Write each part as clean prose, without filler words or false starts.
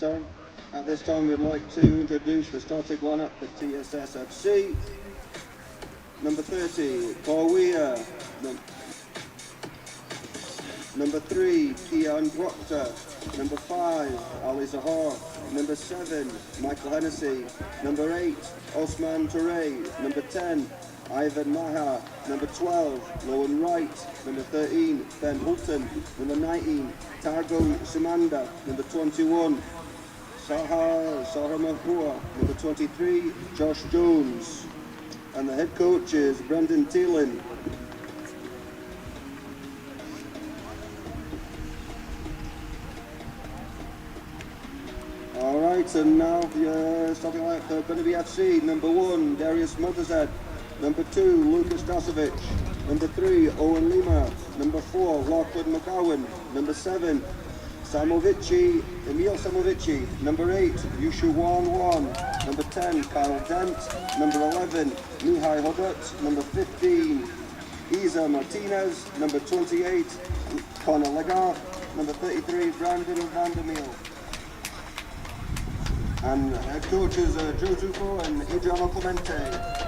time. At this time, we'd like to introduce the starting lineup for TSS FC. Number 30, Kawia. Number 3, Kian Proctor. Number 5, Ali Zahar. Number 7, Michael Hennessy. Number 8, Osman Touré. Number 10, Ivan Maha. Number 12, Lowen Wright. Number 13, Ben Hulton. Number 19, Targo Simanda. Number 21, Sahar Mahua. Number 23, Josh Jones. And the head coach is Brendan Thielen. Alright, and now the starting lineup for Burnaby FC. Number 1, Darius Mothershead. Number 2, Lucas Dasovic. Number 3, Owen Lima. Number 4, Lachlan McGowan. Number 7, Emil Samovici. Number 8, Yushu Wan. Number 10, Kyle Dent. Number 11, Mihai Hodot. Number 15, Isa Martinez. Number 28, Conor Legar. Number 33, Brandon Vandermeer. And head coaches Joe Tufo and Adriano Clemente.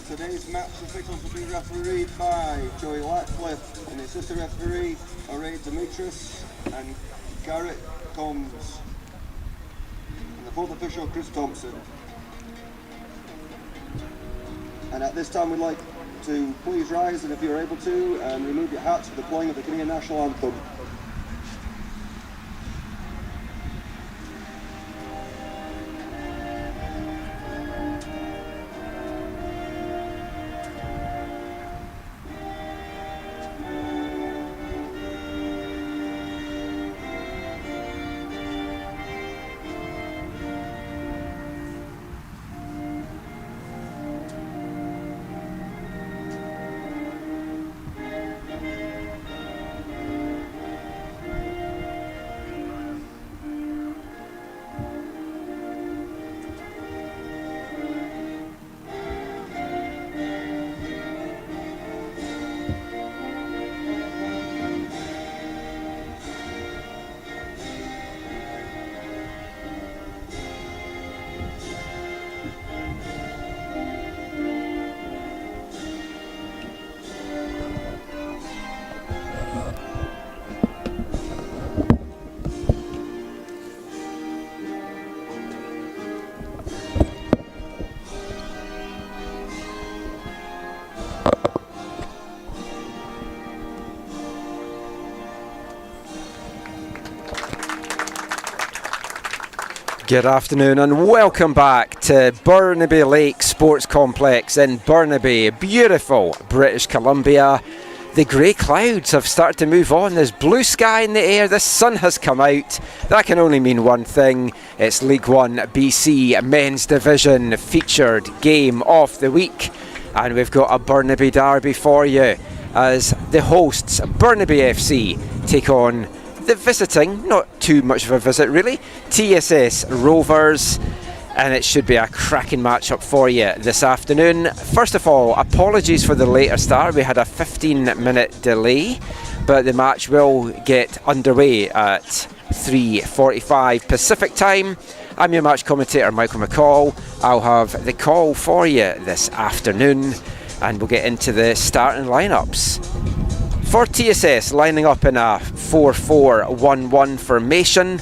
Today's match officials will be refereed by Joey Latcliffe and his assistant referee Ray Demetrius and Garrett Combs, and the fourth official Chris Thompson. And at this time we'd like to please rise, and if you're able to, and remove your hats for the playing of the Canadian National Anthem. Good afternoon and welcome back to Burnaby Lake Sports Complex in Burnaby, beautiful British Columbia. The grey clouds have started to move on. There's blue sky in the air, the sun has come out. That can only mean one thing. It's L1BC Men's Division featured game of the week. And we've got a Burnaby derby for you as the hosts Burnaby FC take on the visiting, not too much of a visit really, TSS Rovers, and it should be a cracking matchup for you this afternoon. First of all, apologies for the later start. We had a 15-minute delay, but the match will get underway at 3:45 Pacific time. I'm your match commentator Michael McCall. I'll have the call for you this afternoon, and we'll get into the starting lineups. For TSS, lining up in a 4-4-1-1 formation,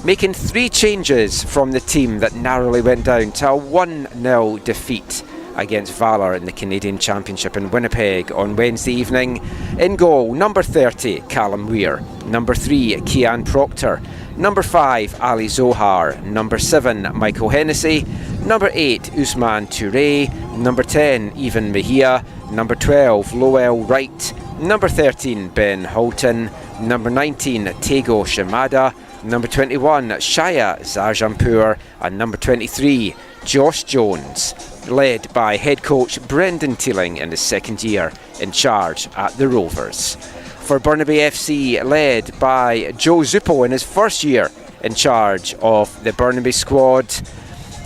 making 3 changes from the team that narrowly went down to a 1-0 defeat against Valor in the Canadian Championship in Winnipeg on Wednesday evening. In goal, number 30, Callum Weir. Number 3, Kian Proctor. Number 5, Ali Zohar. Number 7, Michael Hennessy. Number 8, Usman Touré. Number 10, Ivan Mejia. Number 12, Lowell Wright. Number 13, Ben Hulton. Number 19, Tego Shimada. number 21, Shaya Zarjanpur, and number 23, Josh Jones, led by head coach Brendan Teeling in his second year in charge at the Rovers. For Burnaby FC, led by Joe Zupo in his first year in charge of the Burnaby squad.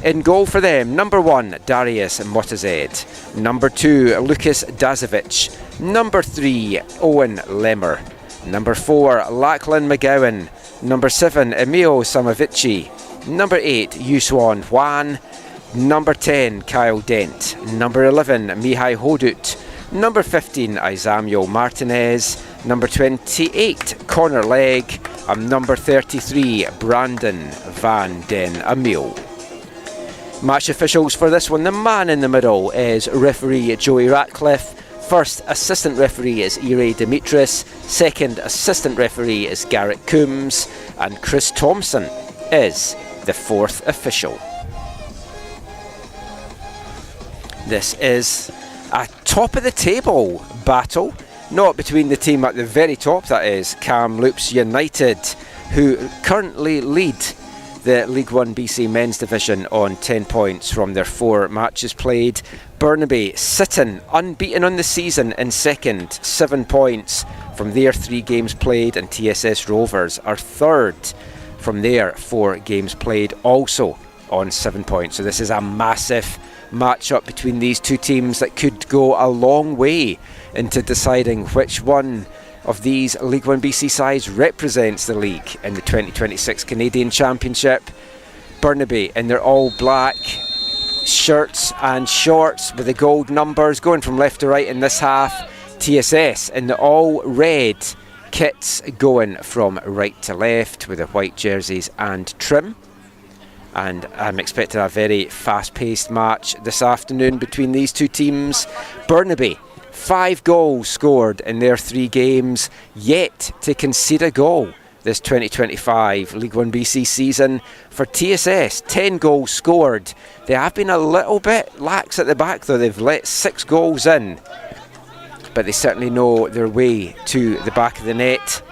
In goal for them, number 1, Darius Motazed, number 2, Lucas Dazovic, number 3, Owen Lemmer, number 4, Lachlan McGowan, number 7, Emil Samavici, number 8, Yuswan Hwan, number 10, Kyle Dent, number 11, Mihai Hodut, number 15, Izamio Martinez, number 28, Connor Legg, and number 33, Brandon Van Den Emil. Match officials for this one, the man in the middle is referee Joey Ratcliffe, first assistant referee is Ire Dimitris, second assistant referee is Garrett Coombs, and Chris Thompson is the fourth official. This is a top of the table battle, not between the team at the very top, that is Kamloops United, who currently lead the League 1BC men's division on 10 points from their 4 matches played. Burnaby sitting unbeaten on the season in second, 7 points from their 3 games played, and TSS Rovers are third from their 4 games played, also on 7 points. So this is a massive match-up between these two teams that could go a long way into deciding which one of these League 1BC sides represents the league in the 2026 Canadian Championship. Burnaby in their all black shirts and shorts with the gold numbers going from left to right in this half. TSS in the all red kits going from right to left with the white jerseys and trim. And I'm expecting a very fast-paced match this afternoon between these two teams. Burnaby, 5 goals scored in their 3 games, yet to concede a goal this 2025 League 1BC season. For TSS, 10 goals scored. They have been a little bit lax at the back though. They've let 6 goals in, but they certainly know their way to the back of the net.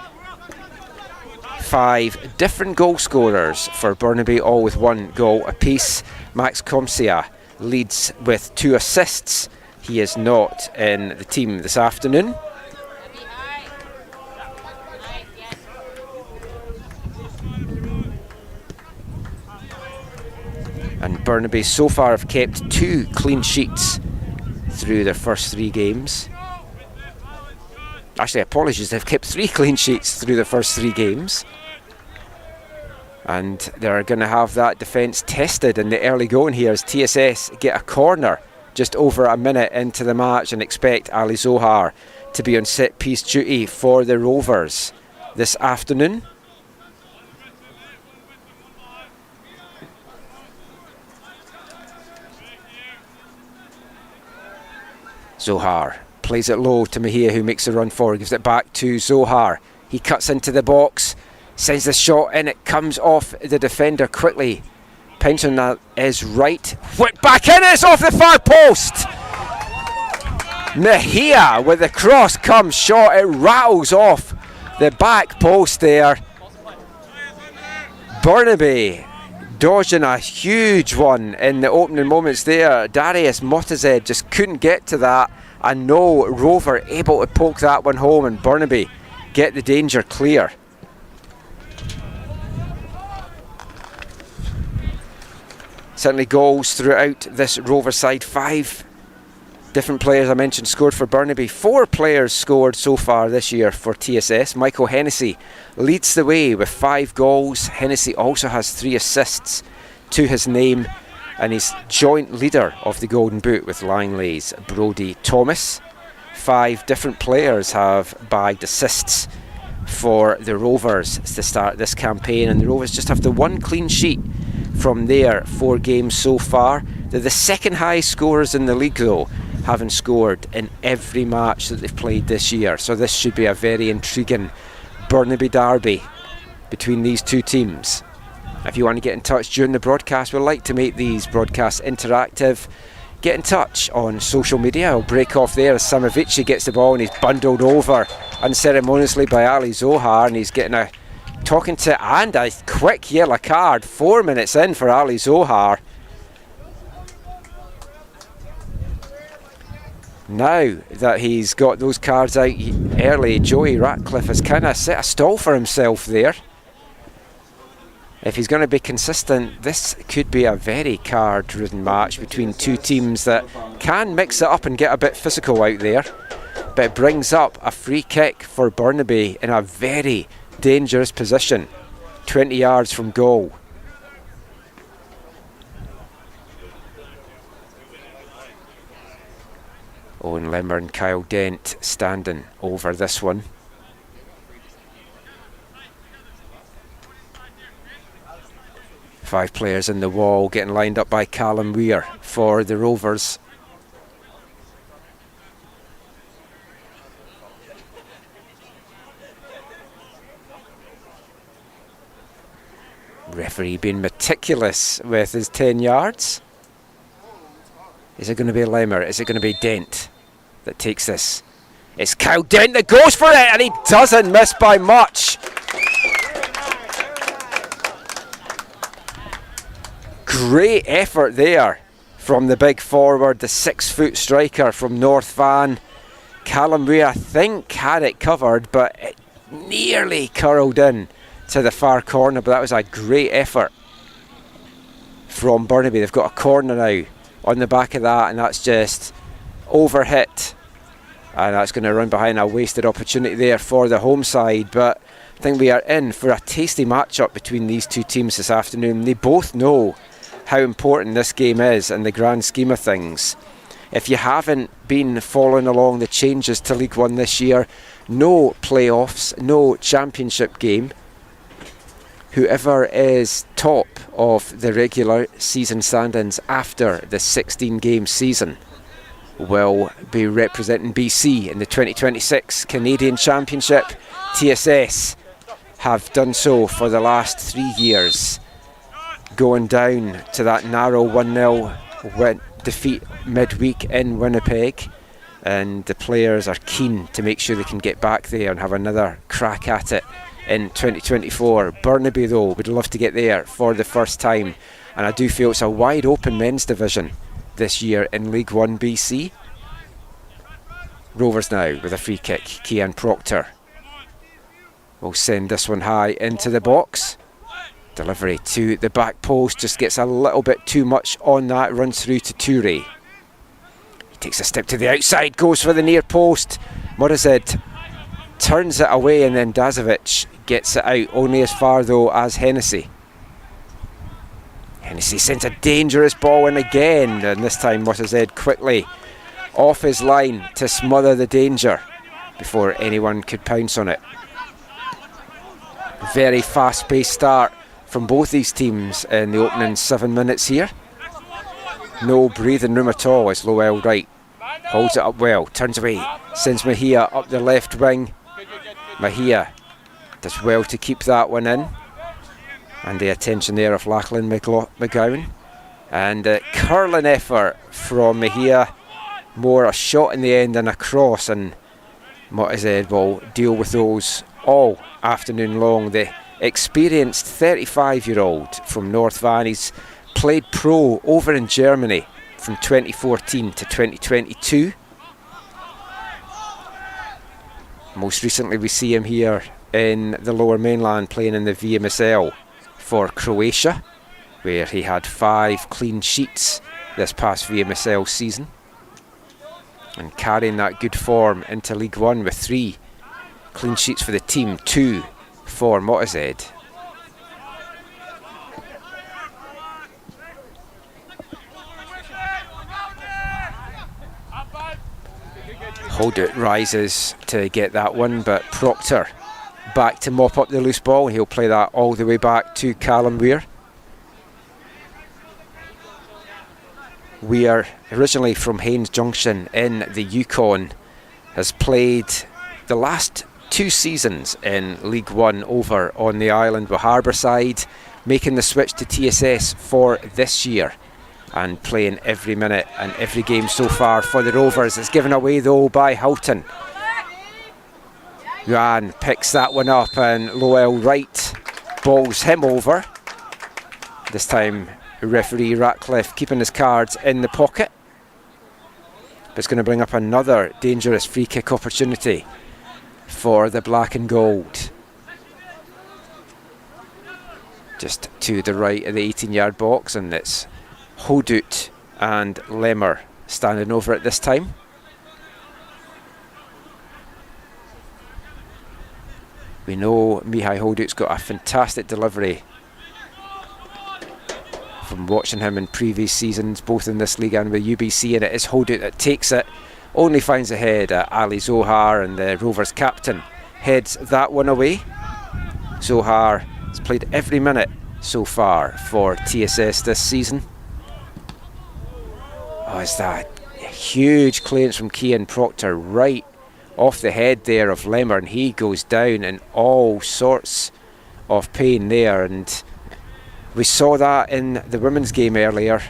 5 different goal scorers for Burnaby, all with 1 goal apiece. Max Comsia leads with 2 assists. He is not in the team this afternoon. And Burnaby so far have kept 2 clean sheets through their first 3 games. Actually, apologies, they've kept 3 clean sheets through the first 3 games. And they're going to have that defence tested in the early going here as TSS get a corner just over a minute into the match and expect Ali Zohar to be on set piece duty for the Rovers this afternoon. Zohar plays it low to Mejia, who makes a run forward, gives it back to Zohar. He cuts into the box, sends the shot in, it comes off the defender quickly. Pension is right, whip back in, it's off the far post. Mejia with the cross comes shot, it rattles off the back post there. Burnaby dodging a huge one in the opening moments there. Darius Motazed just couldn't get to that, and no Rover able to poke that one home, and Burnaby get the danger clear. Certainly goals throughout this Rover side. 5 different players I mentioned scored for Burnaby. 4 players scored so far this year for TSS. Michael Hennessy leads the way with 5 goals. Hennessy also has 3 assists to his name, and he's joint leader of the Golden Boot with Langley's Brodie Thomas. 5 different players have bagged assists for the Rovers to start this campaign, and the Rovers just have the 1 clean sheet from their 4 games so far. They're the second highest scorers in the league though, having scored in every match that they've played this year. So this should be a very intriguing Burnaby derby between these two teams. If you want to get in touch during the broadcast, we'd like to make these broadcasts interactive. Get in touch on social media. I'll break off there as Samavici gets the ball and he's bundled over unceremoniously by Ali Zohar, and he's getting a talking to, and a quick yellow card 4 minutes in for Ali Zohar. Now that he's got those cards out early, Joey Ratcliffe has kind of set a stall for himself there. If he's going to be consistent, this could be a very card-ridden match between two teams that can mix it up and get a bit physical out there. But it brings up a free kick for Burnaby in a very dangerous position, 20 yards from goal. Owen Limmer and Kyle Dent standing over this one. Five players in the wall getting lined up by Callum Weir for the Rovers. Referee being meticulous with his 10 yards. Is it going to be Limmer? Is it going to be Dent that takes this? It's Kyle Dent that goes for it, and he doesn't miss by much. Great effort there from the big forward, the 6-foot striker from North Van. Callum Weir, I think, had it covered, but it nearly curled in to the far corner. But that was a great effort from Burnaby. They've got a corner now on the back of that, and that's just overhit. And that's going to run behind a wasted opportunity there for the home side. But I think we are in for a tasty matchup between these two teams this afternoon. They both know how important this game is in the grand scheme of things. If you haven't been following along the changes to League One this year, no playoffs, no championship game. Whoever is top of the regular season standings after the 16-game season will be representing BC in the 2026 Canadian Championship. TSS have done so for the last 3 years, going down to that narrow 1-0 defeat midweek in Winnipeg, and the players are keen to make sure they can get back there and have another crack at it in 2024. Burnaby, though, would love to get there for the first time, and I do feel it's a wide open men's division this year in L1BC. Rovers now with a free kick. Cian Proctor will send this one high into the box. Delivery to the back post, just gets a little bit too much on that, runs through to Toure. He takes a step to the outside, goes for the near post. Morazed turns it away, and then Dazovic gets it out, only as far though as Hennessy. Hennessy sends a dangerous ball in again, and this time Morazed quickly off his line to smother the danger before anyone could pounce on it. Very fast-paced start from both these teams in the opening 7 minutes here. No breathing room at all as Lowell Wright holds it up well, turns away, sends Mejia up the left wing. Mejia does well to keep that one in, and the attention there of Lachlan McGowan, and a curling effort from Mejia, more a shot in the end than a cross, and Morazed will deal with those all afternoon long. The experienced 35-year-old from North Van, he's played pro over in Germany from 2014 to 2022. Most recently we see him here in the Lower Mainland playing in the VMSL for Croatia, where he had 5 clean sheets this past VMSL season, and carrying that good form into League One with 3 clean sheets for the team, 2 for Morazed. Holdit rises to get that one, but Proctor back to mop up the loose ball. He'll play that all the way back to Callum Weir. Weir, originally from Haines Junction in the Yukon, has played the last 2 seasons in League One over on the island with Harbourside, making the switch to TSS for this year and playing every minute and every game so far for the Rovers. It's given away though by Houghton. Yuan picks that one up and Lowell Wright bowls him over. This time referee Ratcliffe keeping his cards in the pocket. But it's going to bring up another dangerous free kick opportunity for the black and gold. Just to the right of the 18-yard box, and it's Hodut and Lemmer standing over it this time. We know Mihai Hodut's got a fantastic delivery from watching him in previous seasons, both in this league and with UBC, and it is Hodut that takes it, only finds ahead Ali Zohar, and the Rovers captain heads that one away. Zohar has played every minute so far for TSS this season. Oh, is that a huge clearance from Cian Proctor right off the head there of Lemmer, and he goes down in all sorts of pain there, and we saw that in the women's game earlier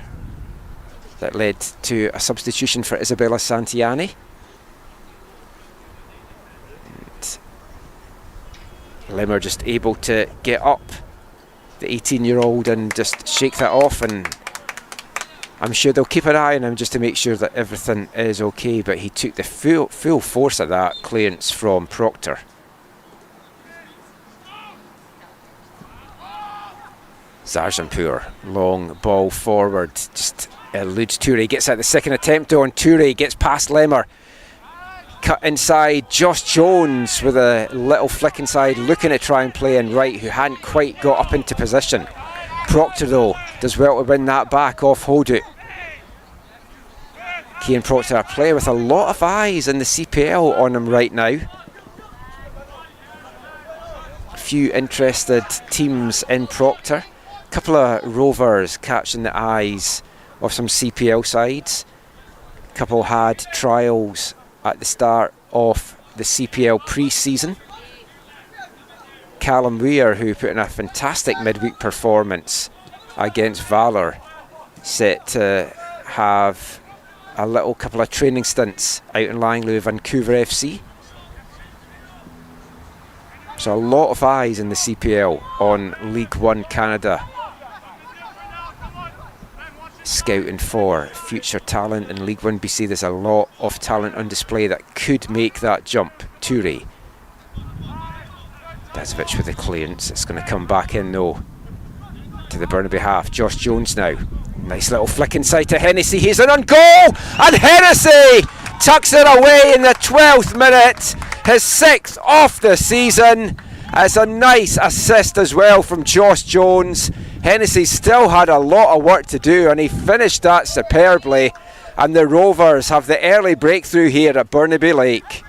that led to a substitution for Isabella Santiani. And Lemmer just able to get up, the 18-year-old, and just shake that off, and I'm sure they'll keep an eye on him just to make sure that everything is okay, but he took the full force of that clearance from Proctor. Sarjanpur, long ball forward, just eludes Toure, gets out the second attempt on Toure, gets past Lemmer, cut inside, Josh Jones with a little flick inside, looking to try and play in right, who hadn't quite got up into position. Proctor though does well to win that back off Hodut. Cian Proctor, a player with a lot of eyes in the CPL on him right now. A few interested teams in Proctor. A couple of Rovers catching the eyes of some CPL sides. A couple had trials at the start of the CPL pre-season. Callum Weir, who put in a fantastic midweek performance against Valor, set to have a little couple of training stints out in Langley with Vancouver FC. So a lot of eyes in the CPL on League One Canada, scouting for future talent in League 1 BC. There's a lot of talent on display that could make that jump. Toure. Dazovic with the clearance. It's going to come back in though to the Burnaby half. Josh Jones now. Nice little flick inside to Hennessy. He's in on goal, and Hennessy tucks it away in the 12th minute. His 6th of the season. It's a nice assist as well from Josh Jones. Hennessy still had a lot of work to do, and he finished that superbly. And the Rovers have the early breakthrough here at Burnaby Lake.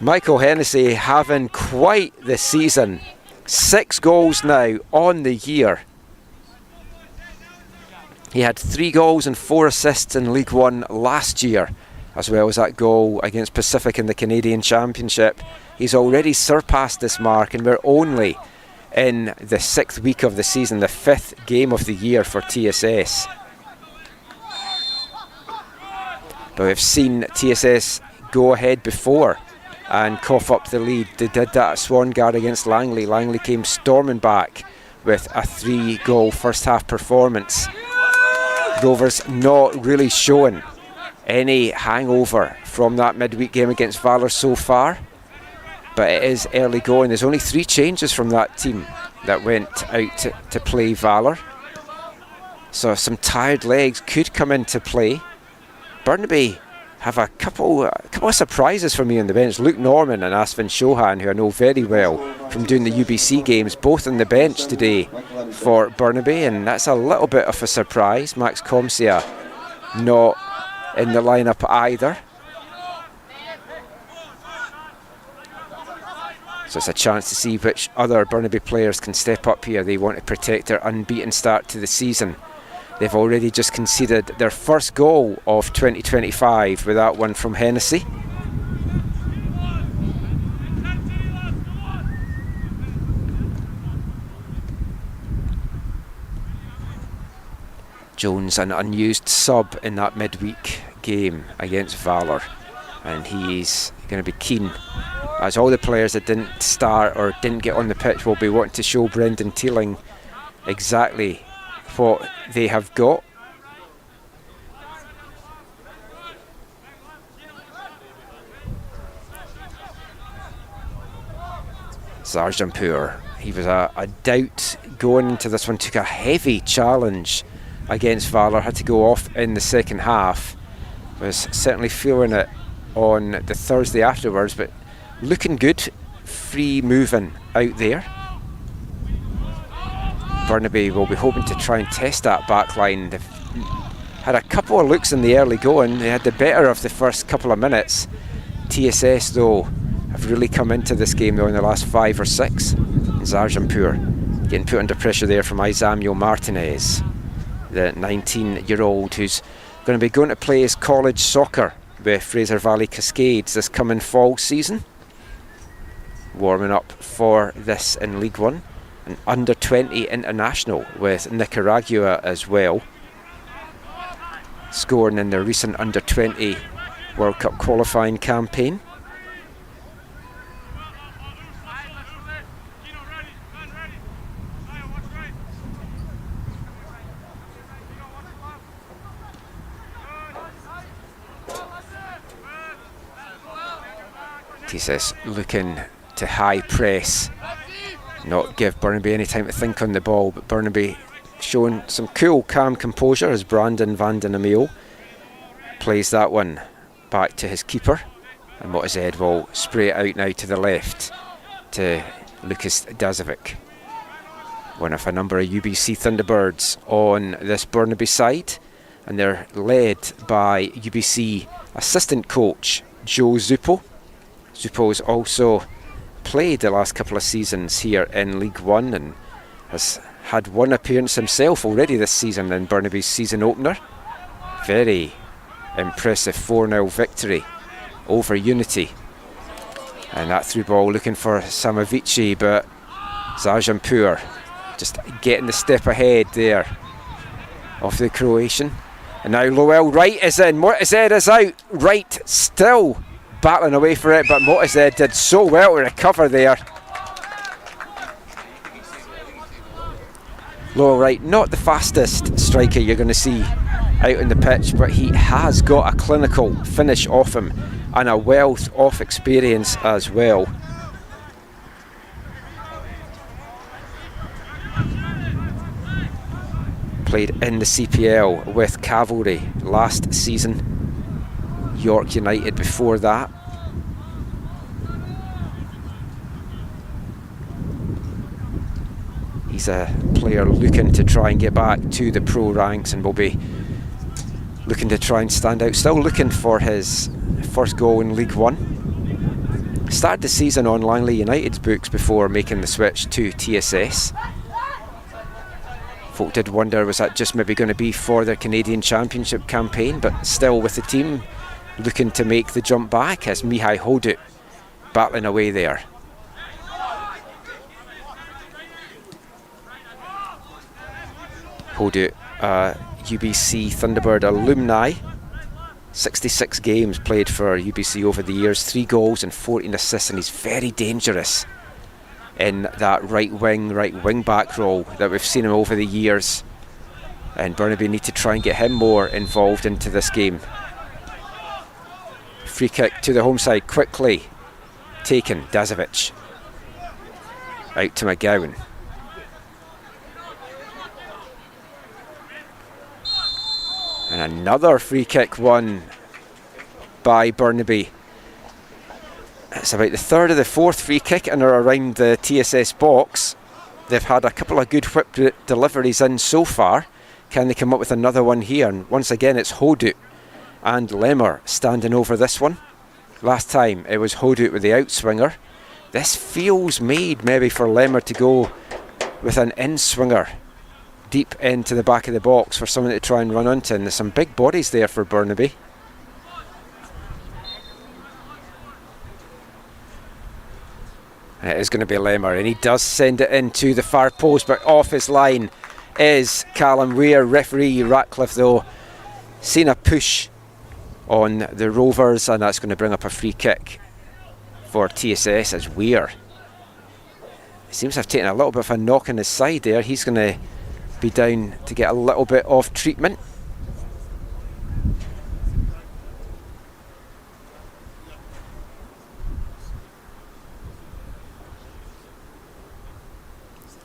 Michael Hennessy having quite the season. 6 goals now on the year. He had 3 goals and 4 assists in League One last year, as well as that goal against Pacific in the Canadian Championship. He's already surpassed this mark, and we're only in the 6th week of the season, the 5th game of the year for TSS. But we've seen TSS go ahead before and cough up the lead. They did that at Swangard against Langley. Langley came storming back with a 3-goal first half performance. Rovers not really showing any hangover from that midweek game against Valor so far, but it is early going. There's only 3 changes from that team that went out to play Valor, so some tired legs could come into play. Burnaby have a couple of surprises for me on the bench. Luke Norman and Asvin Chauhan, who I know very well from doing the UBC games, both on the bench today for Burnaby, and that's a little bit of a surprise. Max Comsia not in the lineup either. So it's a chance to see which other Burnaby players can step up here. They want to protect their unbeaten start to the season. They've already just conceded their first goal of 2025 with that one from Hennessy. Jones, an unused sub in that midweek game against Valor, and he's going to be keen, as all the players that didn't start or didn't get on the pitch will be wanting to show Brendan Teeling exactly what they have got. Sarjanpur, he was a doubt going into this one, took a heavy challenge against Valor, had to go off in the second half, was certainly feeling it on the Thursday afterwards, but looking good, free moving out there. Burnaby will be hoping to try and test that back line. They've had a couple of looks in the early going, they had the better of the first couple of minutes. TSS though have really come into this game though in the last 5 or 6. Sarjanpur getting put under pressure there from Izamio Martinez, the 19-year-old who's going to be going to play his college soccer with Fraser Valley Cascades this coming fall season. Warming up for this in League One. An under-20 international with Nicaragua as well, scoring in their recent under-20 World Cup qualifying campaign. TSS looking to high press, not give Burnaby any time to think on the ball, but Burnaby showing some cool, calm composure as Brandon van den Emil plays that one back to his keeper, and Motazed will spray it out now to the left to Lucas Dazovic, one of a number of UBC Thunderbirds on this Burnaby side, and they're led by UBC assistant coach Joe Zupo. Zupo's also played the last couple of seasons here in League One and has had one appearance himself already this season in Burnaby's season opener. Very impressive 4-0 victory over Unity. And that through ball looking for Samavici, but Sarjanpur just getting the step ahead there of the Croatian. And now Lowell Wright is in, Motazed is out, Wright still battling away for it, but Motazed did so well to recover there. Lowell Wright, not the fastest striker you're going to see out on the pitch, but he has got a clinical finish off him and a wealth of experience as well. Played in the CPL with Cavalry last season, York United before that. He's a player looking to try and get back to the pro ranks and will be looking to try and stand out. Still looking for his first goal in League One. Started the season on Langley United's books before making the switch to TSS. Folk did wonder, was that just maybe going to be for their Canadian Championship campaign, but still with the team looking to make the jump back as Mihai Hodut battling away there. Hodut, UBC Thunderbird alumni, 66 games played for UBC over the years, 3 goals and 14 assists, and he's very dangerous in that right wing back role that we've seen him over the years, and Burnaby need to try and get him more involved into this game. Free kick to the home side, quickly taken, Dazovic out to McGowan. And another free kick won by Burnaby. It's about the third or the fourth free kick in or around the TSS box. They've had a couple of good whip deliveries in so far. Can they come up with another one here? And once again it's Hodut and Lemmer standing over this one. Last time it was Hodut with the outswinger. This feels made maybe for Lemmer to go with an in-swinger deep into the back of the box for someone to try and run onto, and there's some big bodies there for Burnaby. And it is going to be Lemmer, and he does send it into the far post, but off his line is Callum Weir. Referee Ratcliffe, though, seen a push on the Rovers, and that's going to bring up a free kick for TSS as Weir. He seems to have taken a little bit of a knock on his side there. He's going to be down to get a little bit of treatment.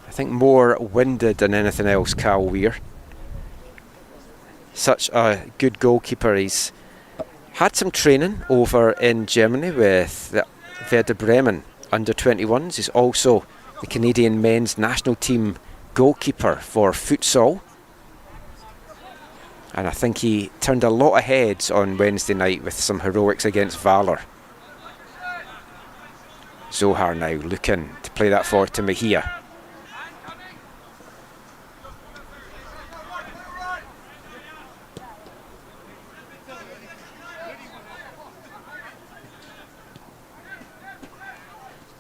I think more winded than anything else, Cal Weir. Such a good goalkeeper. He's had some training over in Germany with the Werder Bremen under-21s. He's also the Canadian men's national team goalkeeper for futsal. And I think he turned a lot of heads on Wednesday night with some heroics against Valor. Zohar now looking to play that forward to Mejia.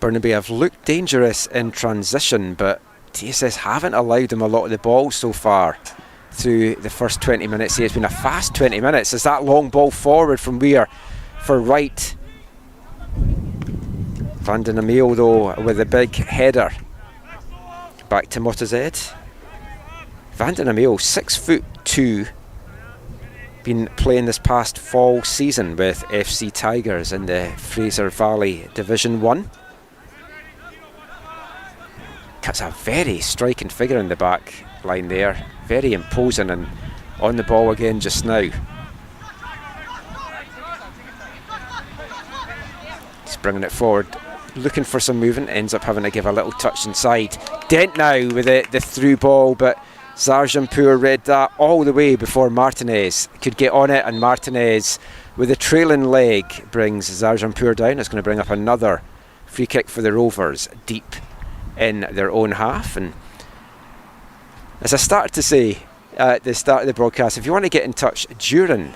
Burnaby have looked dangerous in transition, but TSS haven't allowed them a lot of the ball so far through the first 20 minutes here. It's been a fast 20 minutes as that long ball forward from Weir for Wright. Van den Emil, though, with a big header. Back to Motazed. Van den Emil, 6'2", been playing this past fall season with FC Tigers in the Fraser Valley Division 1. That's a very striking figure in the back line there. Very imposing, and on the ball again just now. He's bringing it forward, looking for some movement, ends up having to give a little touch inside. Dent now with the through ball, but Zarjanpur read that all the way before Martinez could get on it, and Martinez with a trailing leg brings Zarjanpur down. It's going to bring up another free kick for the Rovers deep in their own half. And as I started to say at the start of the broadcast, if you want to get in touch during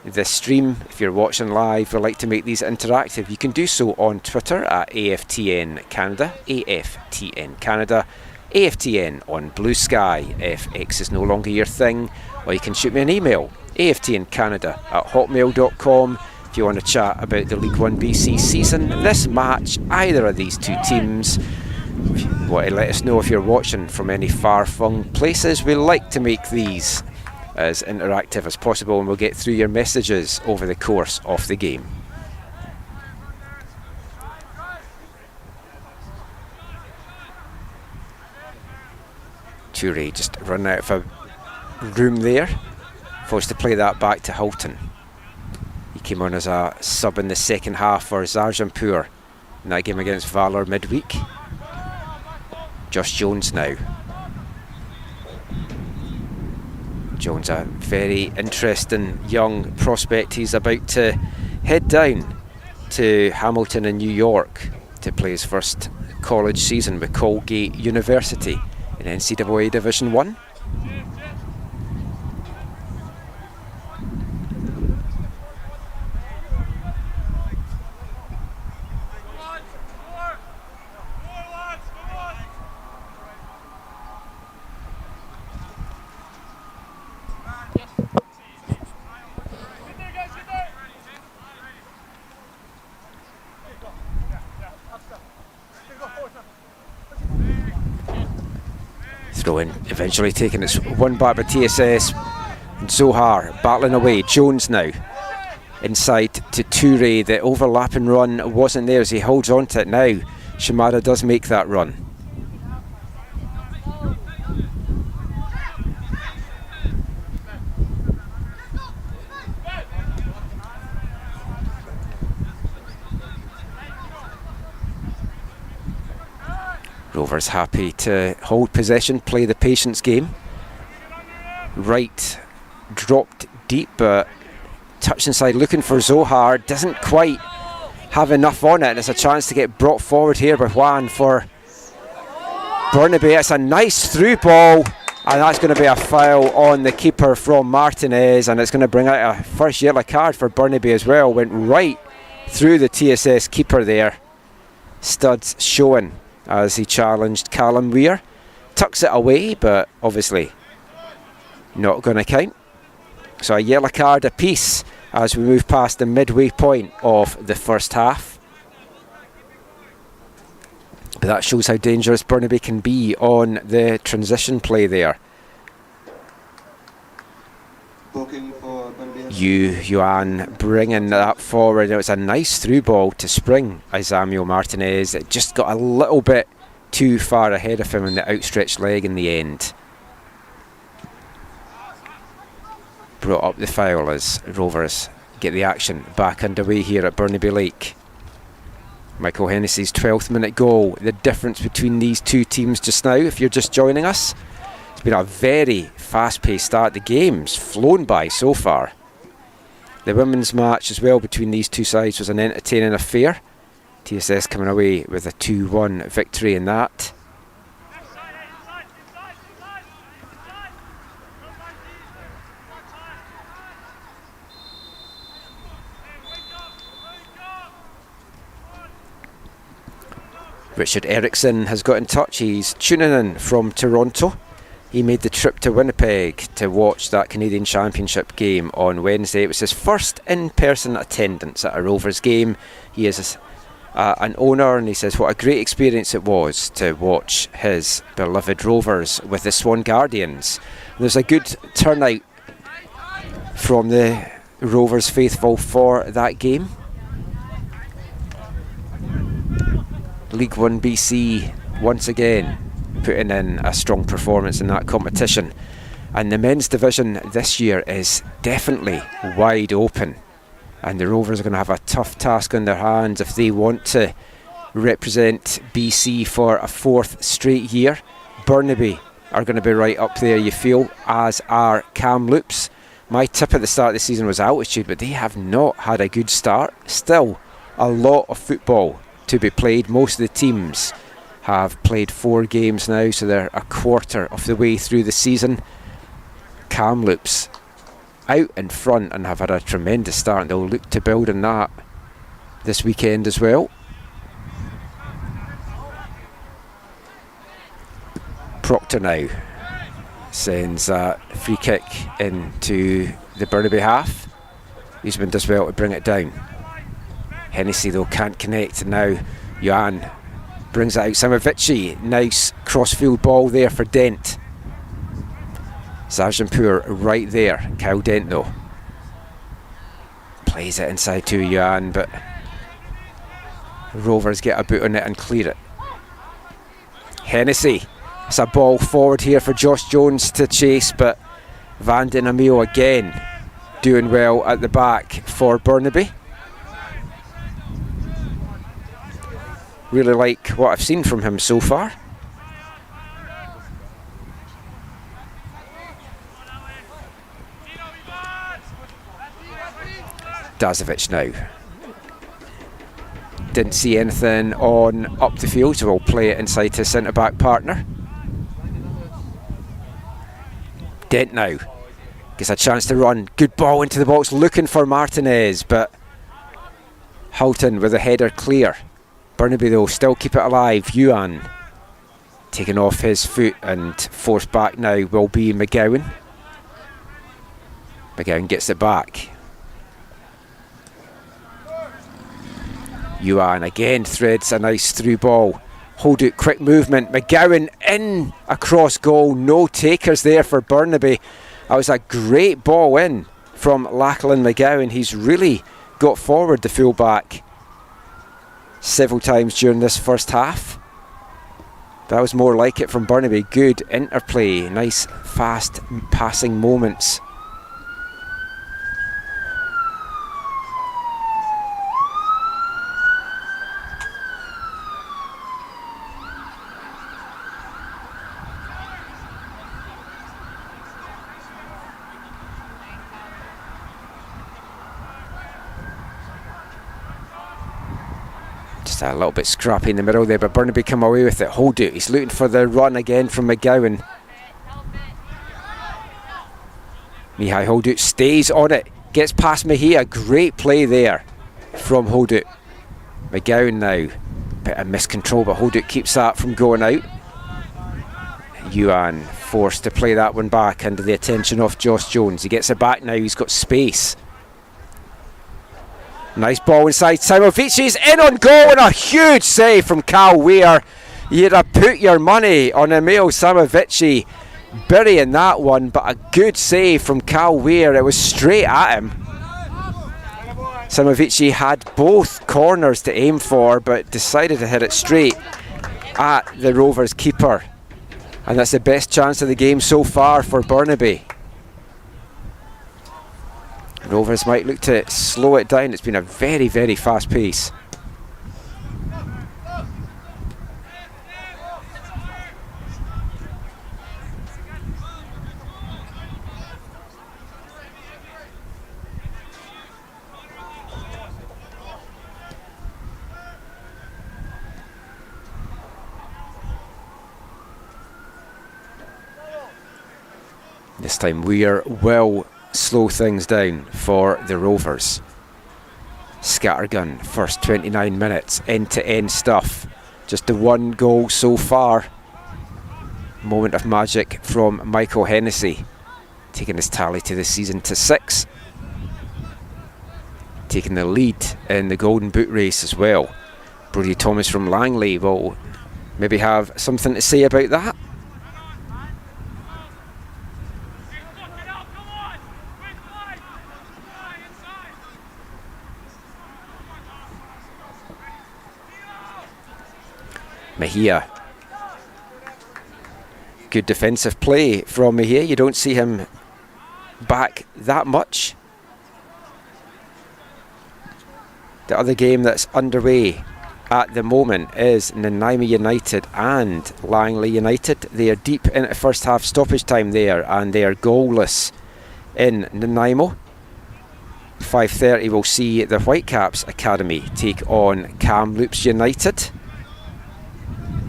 the stream, if you're watching live or like to make these interactive, you can do so on Twitter at AFTN Canada, AFTN Canada, AFTN on Blue Sky if X is no longer your thing, or you can shoot me an email, aftncanada@hotmail.com, if you want to chat about the L1BC season, this match, either of these two teams. If you want to let us know if you're watching from any far-flung places, we like to make these as interactive as possible, and we'll get through your messages over the course of the game. Toure just run out of a room there, forced to play that back to Hulton. He came on as a sub in the second half for Zarjanpur in that game against Valor midweek. Josh Jones now. Jones, a very interesting young prospect. He's about to head down to Hamilton in New York to play his first college season with Colgate University in NCAA Division 1. Throw-in eventually taken. It's won back by TSS. Zohar battling away. Jones now inside to Toure. The overlapping run wasn't there as he holds on to it now. Shimada does make that run. Rovers happy to hold possession, play the patience game. Wright dropped deep, but touched inside looking for Zohar. Doesn't quite have enough on it, and it's a chance to get brought forward here by Juan for Burnaby. It's a nice through ball, and that's going to be a foul on the keeper from Martinez, and it's going to bring out a first yellow card for Burnaby as well. Went right through the TSS keeper there. Studs showing as he challenged Callum Weir. tucks it away, but obviously not going to count. So a yellow card apiece as we move past the midway point of the first half. But that shows how dangerous Burnaby can be on the transition play there. Yuan bringing that forward. It was a nice through ball to Spring. Izamio Martinez, it just got a little bit too far ahead of him in the outstretched leg in the end. Brought up the foul as Rovers get the action back underway here at Burnaby Lake. Michael Hennessy's 12th minute goal. The difference between these two teams just now, if you're just joining us, it's been a very fast-paced start. The game's flown by so far. The women's match as well between these two sides was an entertaining affair. TSS coming away with a 2-1 victory in that. Richard Eriksson has got in touch. He's tuning in from Toronto. He made the trip to Winnipeg to watch that Canadian Championship game on Wednesday. It was his first in-person attendance at a Rovers game. He is an owner, and he says what a great experience it was to watch his beloved Rovers with the Swan Guardians. And there's a good turnout from the Rovers faithful for that game. L1BC once again putting in a strong performance in that competition, and the men's division this year is definitely wide open, and the Rovers are going to have a tough task on their hands if they want to represent BC for a fourth straight year. Burnaby are going to be right up there, you feel, as are Kamloops. My tip at the start of the season was Altitude, but they have not had a good start. Still a lot of football to be played. Most of the teams have played 4 games now, so they're a quarter of the way through the season. Kamloops out in front and have had a tremendous start, and they'll look to build on that this weekend as well. Proctor now sends a free kick into the Burnaby half. Usman does well to bring it down. Hennessy though can't connect, and now Yuan brings it out. Samavici, nice crossfield ball there for Dent. Sarjanpur right there. Kyle Dent though plays it inside to Yuan, but Rovers get a boot on it and clear it. Hennessy, it's a ball forward here for Josh Jones to chase, but Van Den Amio again doing well at the back for Burnaby. Really like what I've seen from him so far. Dazovic now. Didn't see anything on up the field, so we'll play it inside his centre-back partner. Dent now gets a chance to run. Good ball into the box, looking for Martinez, but Hulton with a header clear. Burnaby though still keep it alive. Yuan taken off his foot and forced back now will be McGowan. McGowan gets it back. Yuan again threads a nice through ball. Hold it, quick movement. McGowan in across goal. No takers there for Burnaby. That was a great ball in from Lachlan McGowan. He's really got forward, the fullback, several times during this first half. That was more like it from Burnaby. Good interplay, nice fast passing moments. A little bit scrappy in the middle there, but Burnaby come away with it. Hold it. He's looking for the run again from McGowan. Mihai Holdut stays on it. Gets past Mejia. Great play there from Holdut. McGowan now. Bit of miscontrol, but Holdut keeps that from going out. Yuan forced to play that one back under the attention of Josh Jones. He gets it back now, he's got space. Nice ball inside, Samovici's in on goal, and a huge save from Cal Weir. You'd have put your money on Emil Samovici burying that one, but a good save from Cal Weir. It was straight at him. Samovici had both corners to aim for, but decided to hit it straight at the Rovers keeper. And that's the best chance of the game so far for Burnaby. Rovers might look to slow it down. It's been a very, very fast pace. This time Weir will slow things down for the Rovers. Scattergun, first 29 minutes, end-to-end stuff. Just the one goal so far. Moment of magic from Michael Hennessy, taking his tally to the season to 6. Taking the lead in the Golden Boot race as well. Brodie Thomas from Langley will maybe have something to say about that. Mejia. Good defensive play from Mejia. You don't see him back that much. The other game that's underway at the moment is Nanaimo United and Langley United. They are deep into first half stoppage time there, and they are goalless in Nanaimo. 5:30 we'll see the Whitecaps Academy take on Kamloops United.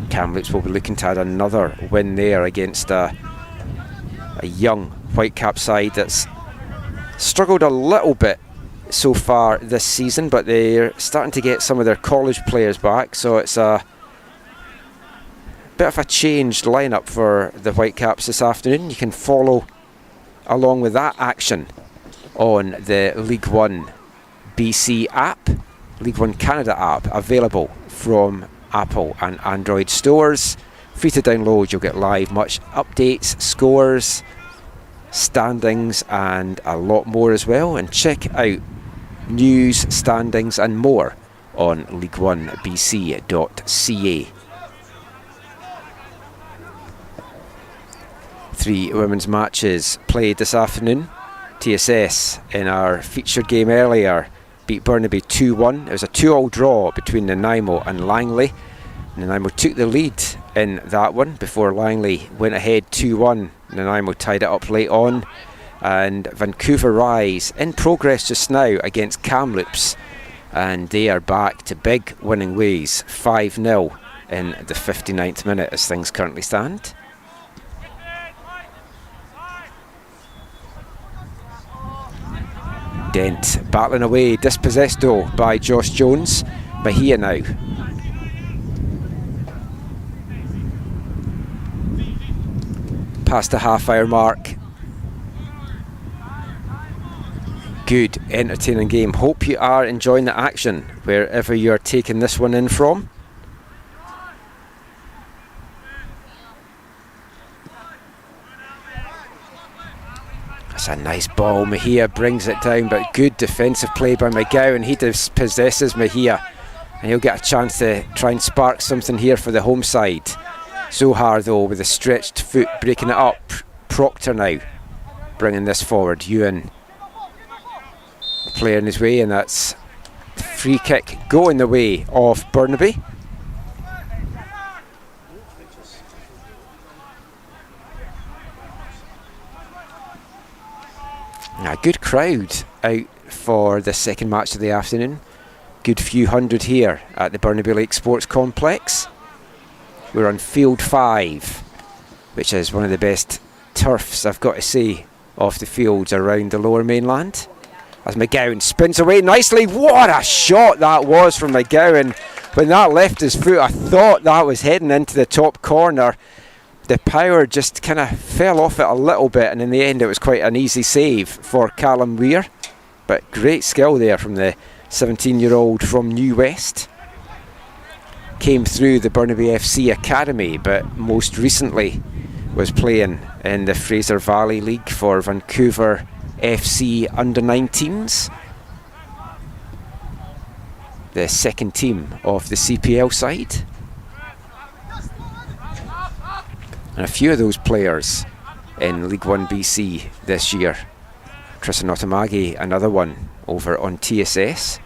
Kamloops will be looking to add another win there against a young Whitecap side that's struggled a little bit so far this season, but they're starting to get some of their college players back, so it's a bit of a changed lineup for the Whitecaps this afternoon. You can follow along with that action on the League 1BC app, League 1 Canada app, available from Apple and Android stores. Free to download. You'll get live match updates, scores, standings, and a lot more as well. And check out news, standings, and more on league1bc.ca. 3 women's matches played this afternoon. TSS in our featured game earlier beat Burnaby 2-1. It was a 2-2 draw between Nanaimo and Langley. Nanaimo took the lead in that one before Langley went ahead 2-1. Nanaimo tied it up late on. And Vancouver Rise in progress just now against Kamloops, and they are back to big winning ways. 5-0 in the 59th minute as things currently stand. Dent battling away, dispossessed though by Josh Jones. Mejia now. Past the half-hour mark. Good, entertaining game. Hope you are enjoying the action wherever you're taking this one in from. That's a nice ball. Mejia brings it down, but good defensive play by McGowan. He dispossesses Mejia, and he'll get a chance to try and spark something here for the home side. Zohar though with a stretched foot breaking it up. Proctor now bringing this forward. Ewan, the player in his way, and that's free kick going the way of Burnaby. A good crowd out for the second match of the afternoon. Good few hundred here at the Burnaby Lake Sports Complex. We're on field 5, which is one of the best turfs, I've got to say, off the fields around the lower mainland. As McGowan spins away nicely. What a shot that was from McGowan. When that left his foot, I thought that was heading into the top corner. the power just kind of fell off it a little bit, and in the end it was quite an easy save for Callum Weir. But great skill there from the 17-year-old from New West. Came through the Burnaby FC Academy, but most recently was playing in the Fraser Valley League for Vancouver FC under-19s. The second team of the CPL side. And a few of those players in League 1BC this year. Tristan Otamagi, another one over on TSS.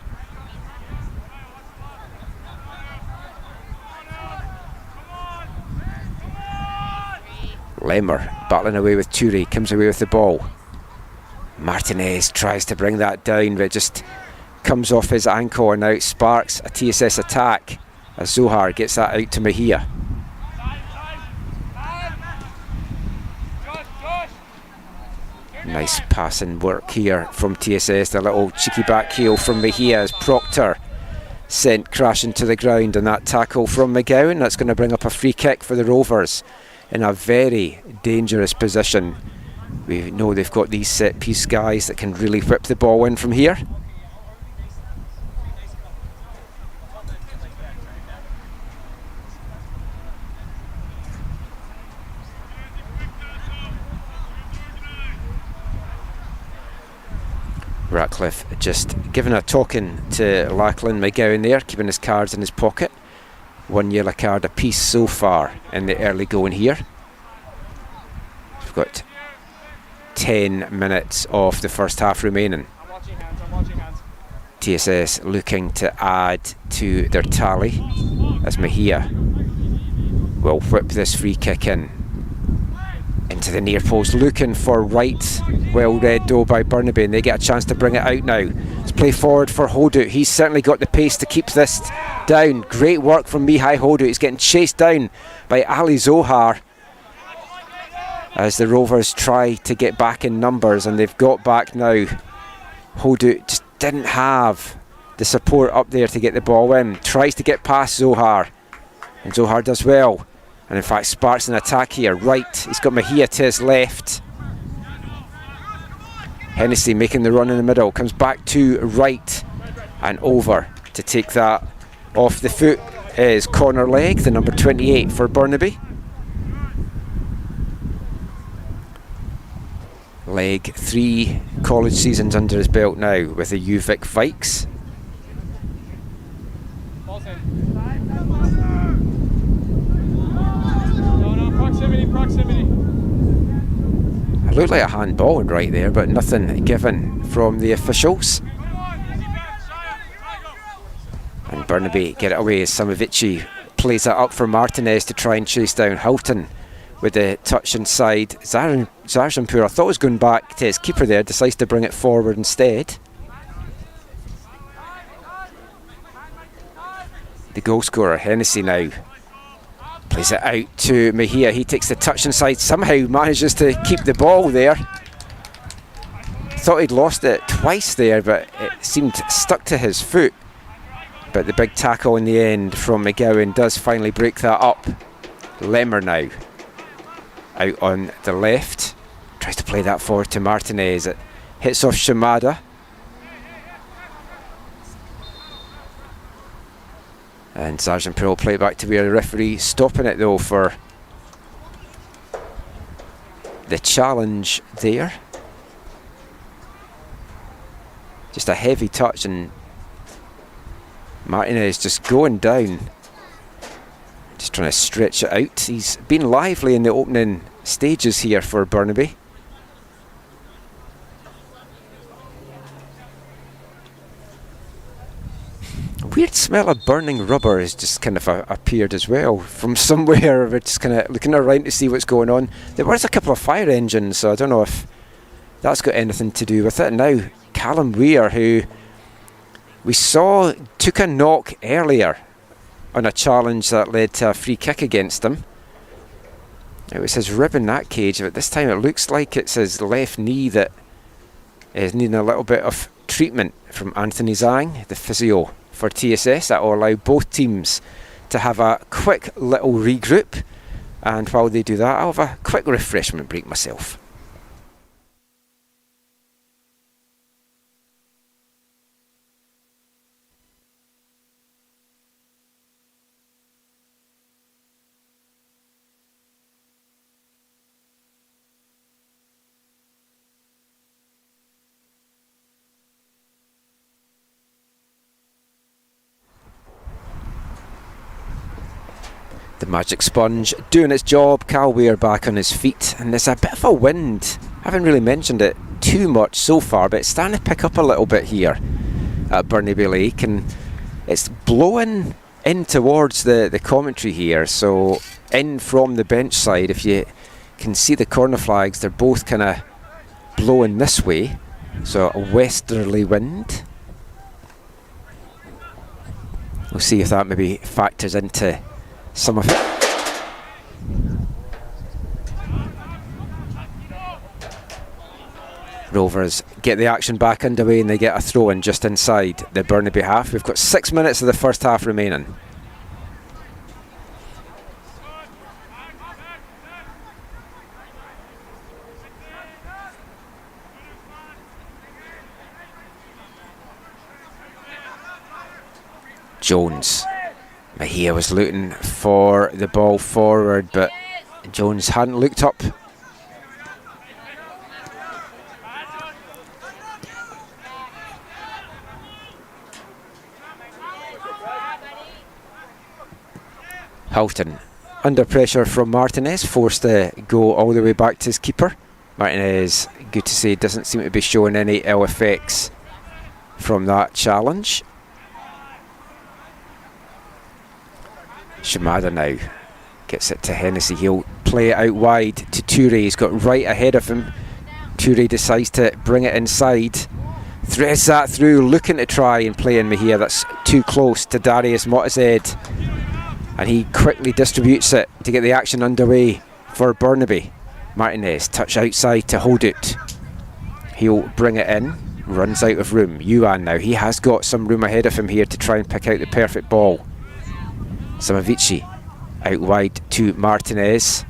Lemmer battling away with Turi, comes away with the ball. Martinez tries to bring that down, but just comes off his ankle, and now it sparks a TSS attack as Zohar gets that out to Mejia. Nice passing work here from TSS. The little cheeky back heel from Mejia as Proctor sent crashing to the ground, and that tackle from McGowan. That's going to bring up a free kick for the Rovers in a very dangerous position. We know they've got these set piece guys that can really whip the ball in from here. Ratcliffe just giving a talking to Lachlan McGowan there, keeping his cards in his pocket. 1 yellow card apiece so far in the early going here. We've got 10 minutes of the first half remaining. TSS looking to add to their tally as Mejia will whip this free kick in into the near post, looking for Wright. Well read though by Burnaby, and they get a chance to bring it out now. Let's play forward for Hodu. He's certainly got the pace to keep this down. Great work from Mihai Hodu. He's getting chased down by Ali Zohar as the Rovers try to get back in numbers, and they've got back now. Hodu just didn't have the support up there to get the ball in. Tries to get past Zohar, and Zohar does well, and in fact sparks an attack here. Right, he's got Mejia to his left. Hennessy making the run in the middle, comes back to Wright and over to take that off the foot is Connor Legg, the number 28 for Burnaby. Legg, 3 college seasons under his belt now with the UVic Vikes. Proximity. It looked like a handball right there, but nothing given from the officials. And Burnaby get it away as Samovici plays it up for Martinez to try and chase down Houghton with the touch inside. Zarjanpur, I thought was going back to his keeper there, decides to bring it forward instead. The goal scorer, Hennessy, now plays it out to Mejia. He takes the touch inside, somehow manages to keep the ball there. Thought he'd lost it twice there, but it seemed stuck to his foot. But the big tackle in the end from McGowan does finally break that up. Lemmer now out on the left, tries to play that forward to Martinez. It hits off Shimada. And Sergeant Pearl play it back to where the referee stopping it though for the challenge there. Just a heavy touch, and Martinez just going down, just trying to stretch it out. He's been lively in the opening stages here for Burnaby. Weird smell of burning rubber has just kind of appeared as well from somewhere. We're just kind of looking around to see what's going on. There was a couple of fire engines, so I don't know if that's got anything to do with it. Now Callum Weir, who we saw took a knock earlier on a challenge that led to a free kick against him. It was his rib in that cage, but this time it looks like it's his left knee that is needing a little bit of treatment from Anthony Zhang, the physio for TSS. That will allow both teams to have a quick little regroup And while they do that, I'll have a quick refreshment break myself. The magic sponge doing its job. Cal Weir back on his feet, and there's a bit of a wind. I haven't really mentioned it too much so far, but it's starting to pick up a little bit here at Burnaby Lake, and it's blowing in towards the commentary here. So in from the bench side, if you can see the corner flags, they're both kind of blowing this way, so a westerly wind. We'll see if that maybe factors into some of it. Rovers get the action back underway, and they get a throw in just inside the Burnaby half. We've got 6 minutes of the first half remaining. Jones. Mahia was looking for the ball forward, but Jones hadn't looked up. Halton under pressure from Martinez, forced to go all the way back to his keeper. Martinez, good to say, doesn't seem to be showing any ill effects from that challenge. Shimada now gets it to Hennessy. He'll play it out wide to Toure. He's got right ahead of him. Toure decides to bring it inside. Threads that through, looking to try and play in Mahia. That's too close to Darius Motazed. And he quickly distributes it to get the action underway for Burnaby. Martinez, touch outside to Hodut. He'll bring it in. Runs out of room. Yuan now. He has got some room ahead of him here to try and pick out the perfect ball. Samavici out wide to Martinez.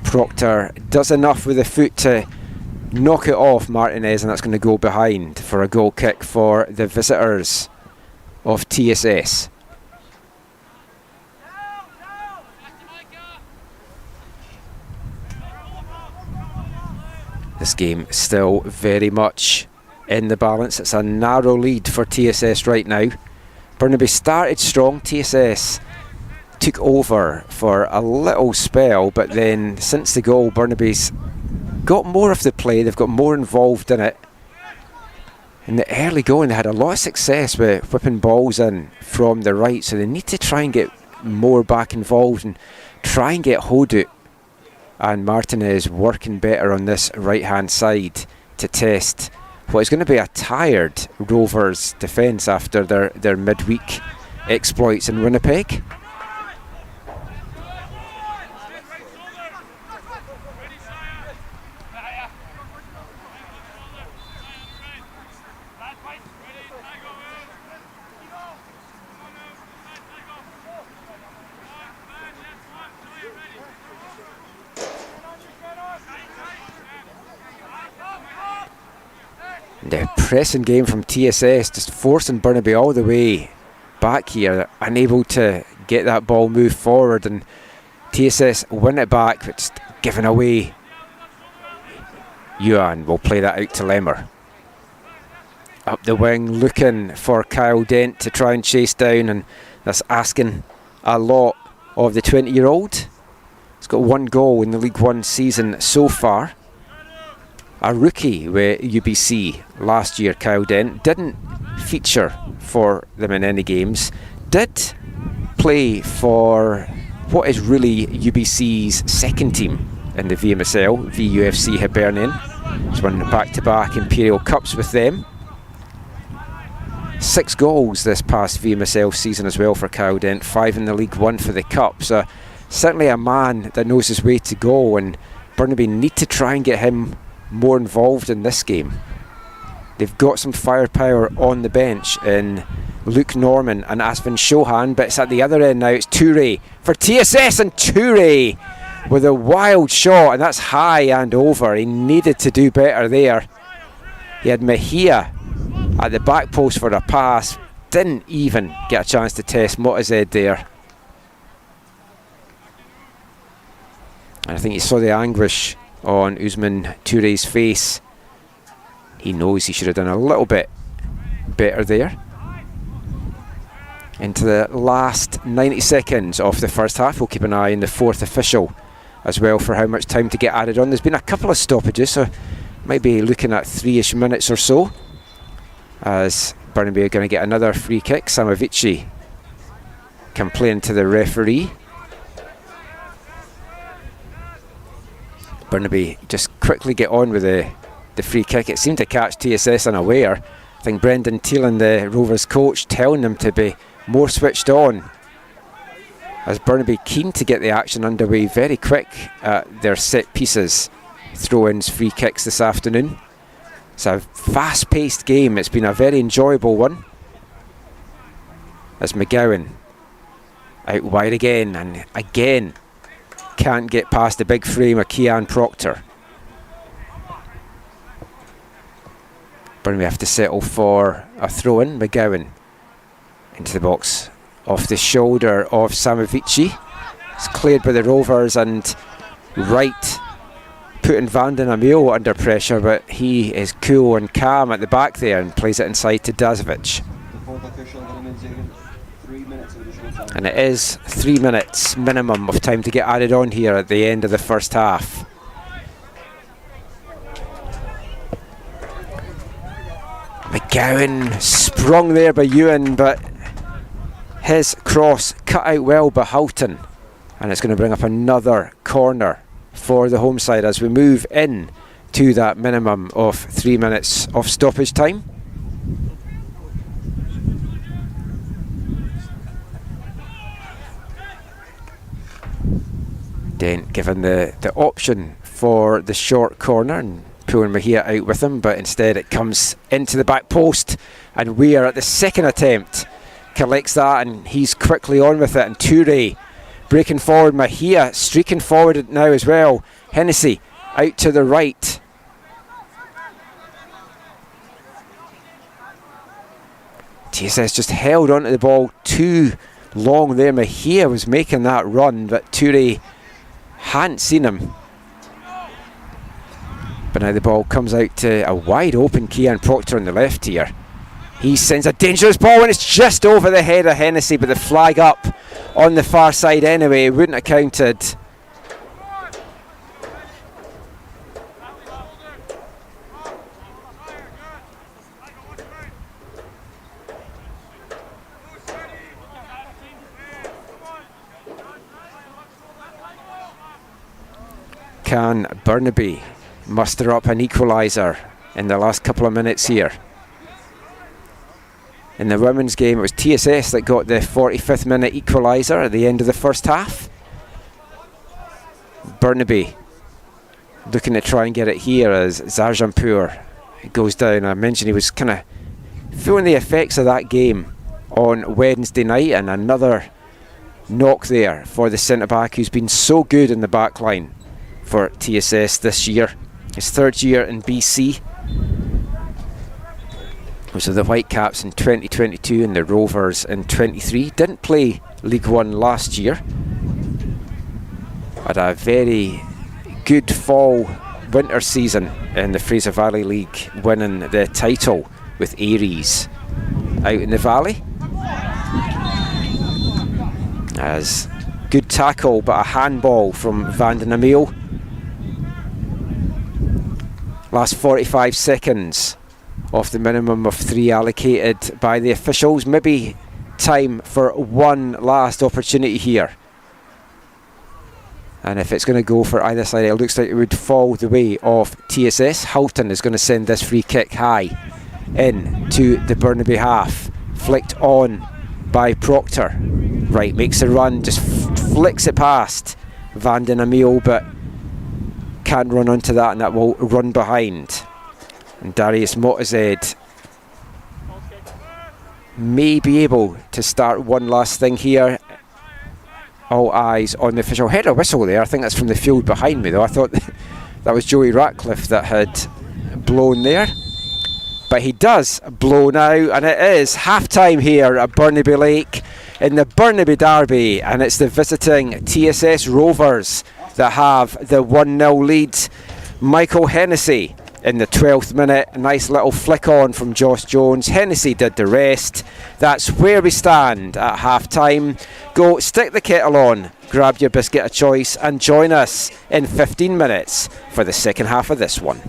Proctor does enough with the foot to knock it off Martinez, and that's going to go behind for a goal kick for the visitors of TSS. This game still very much in the balance. It's a narrow lead for TSS right now. Burnaby started strong. TSS took over for a little spell, but then since the goal, Burnaby's got more of the play. They've got more involved in it. In the early going, they had a lot of success with whipping balls in from the right, so they need to try and get more back involved and try and get Hodut and Martinez working better on this right hand side to test what is going to be a tired Rovers defence after their midweek exploits in Winnipeg. The pressing game from TSS, just forcing Burnaby all the way back here. They're unable to get that ball moved forward, and TSS win it back, but just giving away. Yuan will play that out to Lemmer. Up the wing, looking for Kyle Dent to try and chase down, and that's asking a lot of the 20-year-old. He's got one goal in the League One season so far. A rookie with UBC last year, Kyle Dent, didn't feature for them in any games. Did play for what is really UBC's second team in the VMSL, VUFC Hibernian. He's won back-to-back Imperial Cups with them. 6 goals this past VMSL season as well for Kyle Dent, 5 in the League One for the Cup. So certainly a man that knows his way to go, and Burnaby need to try and get him more involved in this game. They've got some firepower on the bench in Luke Norman and Asvin Chauhan, but it's at the other end now. It's Toure for TSS, and Toure with a wild shot, and that's high and over. He needed to do better there. He had Mejia at the back post for a pass. Didn't even get a chance to test Motazed there. And I think you saw the anguish on Ousmane Touré's face. He knows he should have done a little bit better there. Into the last 90 seconds of the first half. We'll keep an eye on the fourth official as well for how much time to get added on. There's been a couple of stoppages, so might be looking at 3-ish minutes or so, as Burnaby are going to get another free kick. Samavici complaining to the referee. Burnaby just quickly get on with the free kick. It seemed to catch TSS unaware. I think Brendan Teelan, the Rovers coach, telling them to be more switched on, as Burnaby keen to get the action underway very quick at their set pieces, throw-ins, free kicks this afternoon. It's a fast-paced game. It's been a very enjoyable one, as McGowan out wide again, and again can't get past the big frame of Kean Proctor. Burnaby have to settle for a throw-in. McGowan into the box off the shoulder of Samavici. It's cleared by the Rovers, and Wright putting Vanden Ameel under pressure, but he is cool and calm at the back there and plays it inside to Dazovic. And it is 3 minutes minimum of time to get added on here at the end of the first half. McGowan sprung there by Ewan, but his cross cut out well by Houghton, and it's going to bring up another corner for the home side as we move in to that minimum of 3 minutes of stoppage time. Dent given the option for the short corner and pulling Mejia out with him, but instead it comes into the back post, and we are at the second attempt. Collects that, and he's quickly on with it, and Touré breaking forward. Mejia streaking forward now as well. Hennessy out to the right. TSS just held onto the ball too long there. Mejia was making that run, but Touré hadn't seen him. But now the ball comes out to a wide open Kean Proctor on the left here. He sends a dangerous ball, and it's just over the head of Hennessy, but the flag up on the far side anyway. It wouldn't have counted. Can Burnaby muster up an equaliser in the last couple of minutes here? In the women's game, it was TSS that got the 45th minute equaliser at the end of the first half. Burnaby looking to try and get it here as Zarjanpur goes down. I mentioned he was kind of feeling the effects of that game on Wednesday night, and another knock there for the centre-back who's been so good in the back line for TSS this year. His third year in BC. Which are the Whitecaps in 2022 and the Rovers in 23. Didn't play League One last year. Had a very good fall-winter season in the Fraser Valley League, winning the title with Aries out in the valley. As good tackle, but a handball from Vanden Ameel. Last 45 seconds of the minimum of 3 allocated by the officials. Maybe time for one last opportunity here. And if it's going to go for either side, it looks like it would fall the way of TSS. Houghton is going to send this free kick high in to the Burnaby half. Flicked on by Proctor. Right, makes a run, just flicks it past Vanden Ameel, but can't run onto that, and that will run behind. And Darius Motazed may be able to start one last thing here. all eyes on the official header whistle there. I think that's from the field behind me, though. I thought that was Joey Ratcliffe that had blown there. But he does blow now, and it is half-time here at Burnaby Lake in the Burnaby Derby, and it's the visiting TSS Rovers that have the 1-0 lead. Michael Hennessy in the 12th minute, a nice little flick on from Josh Jones. Hennessy did the rest. That's where we stand at half-time. Go stick the kettle on, grab your biscuit of choice, and join us in 15 minutes for the second half of this one.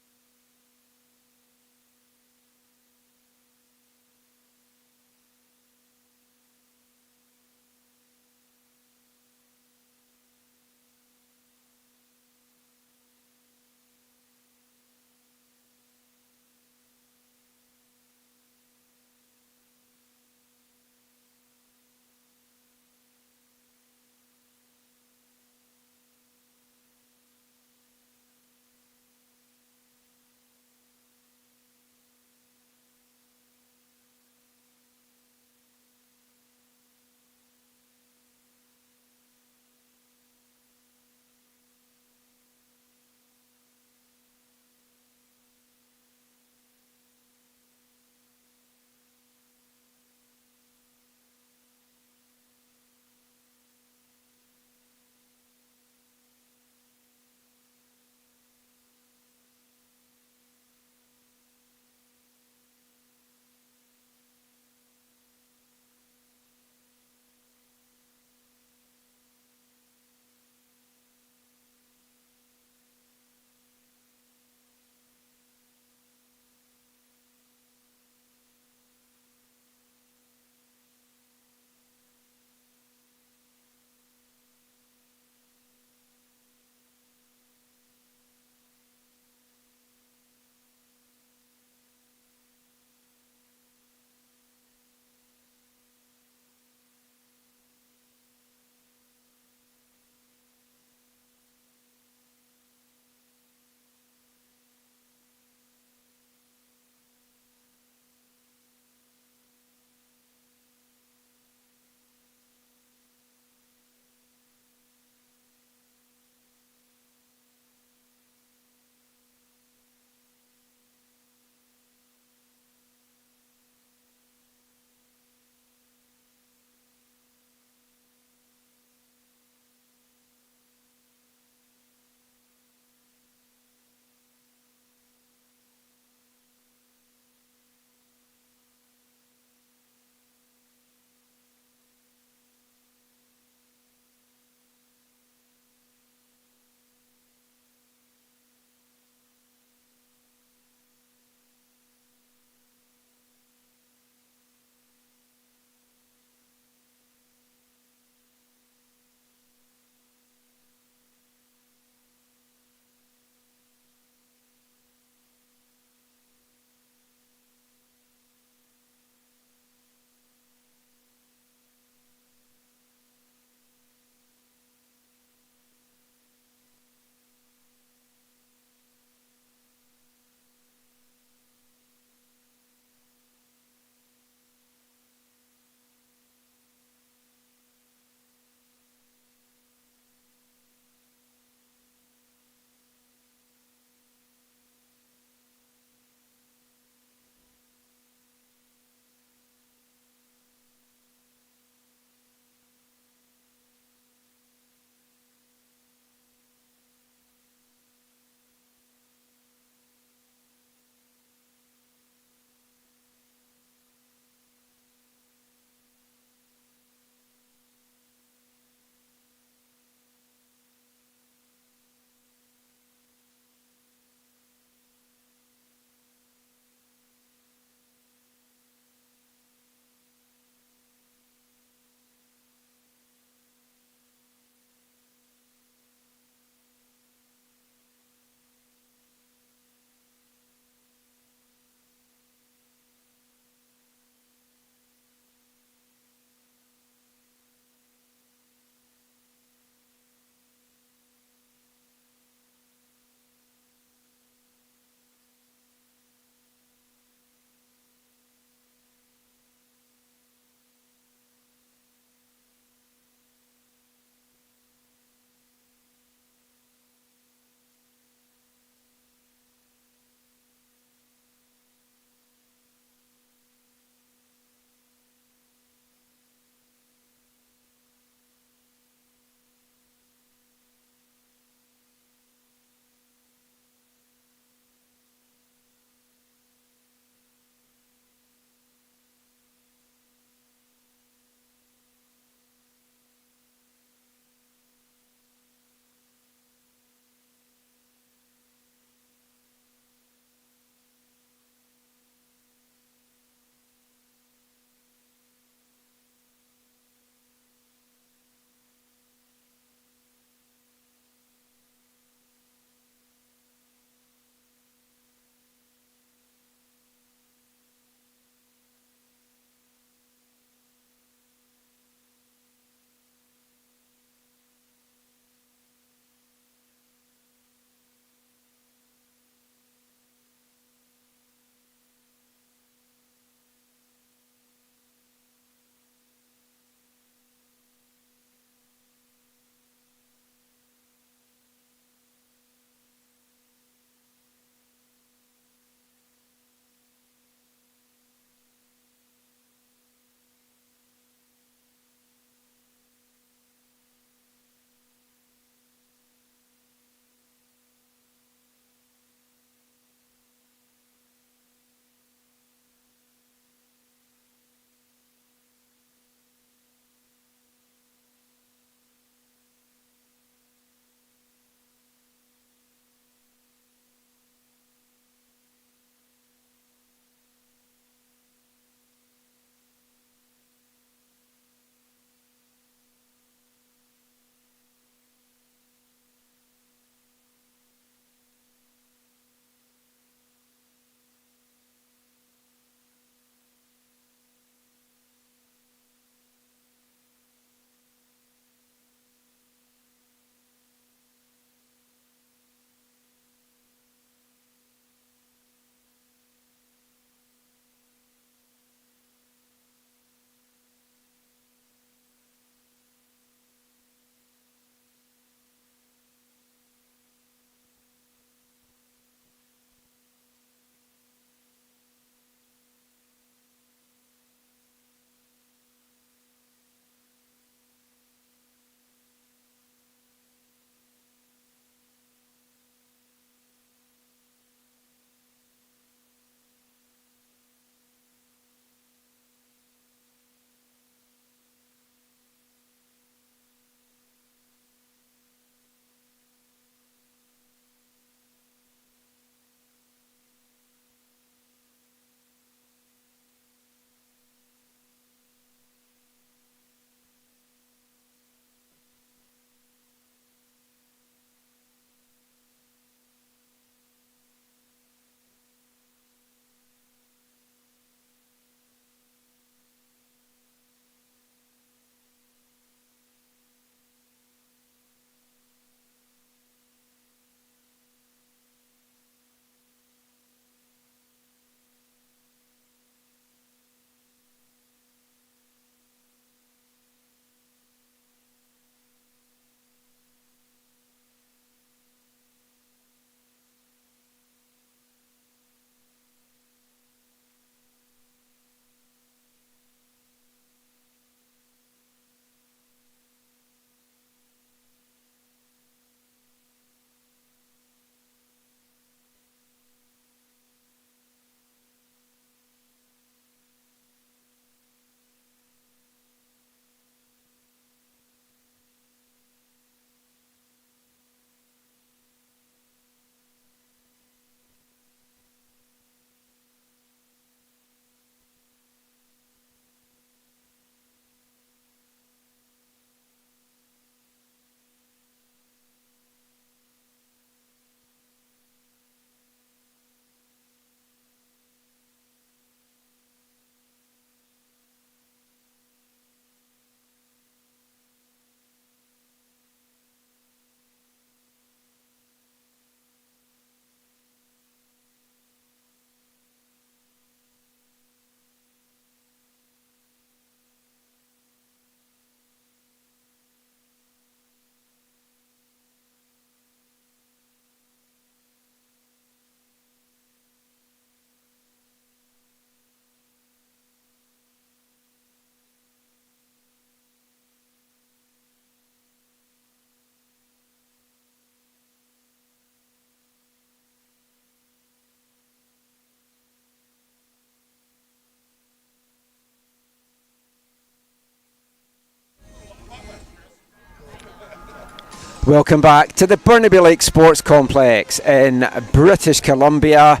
Welcome back to the Burnaby Lake Sports Complex in British Columbia.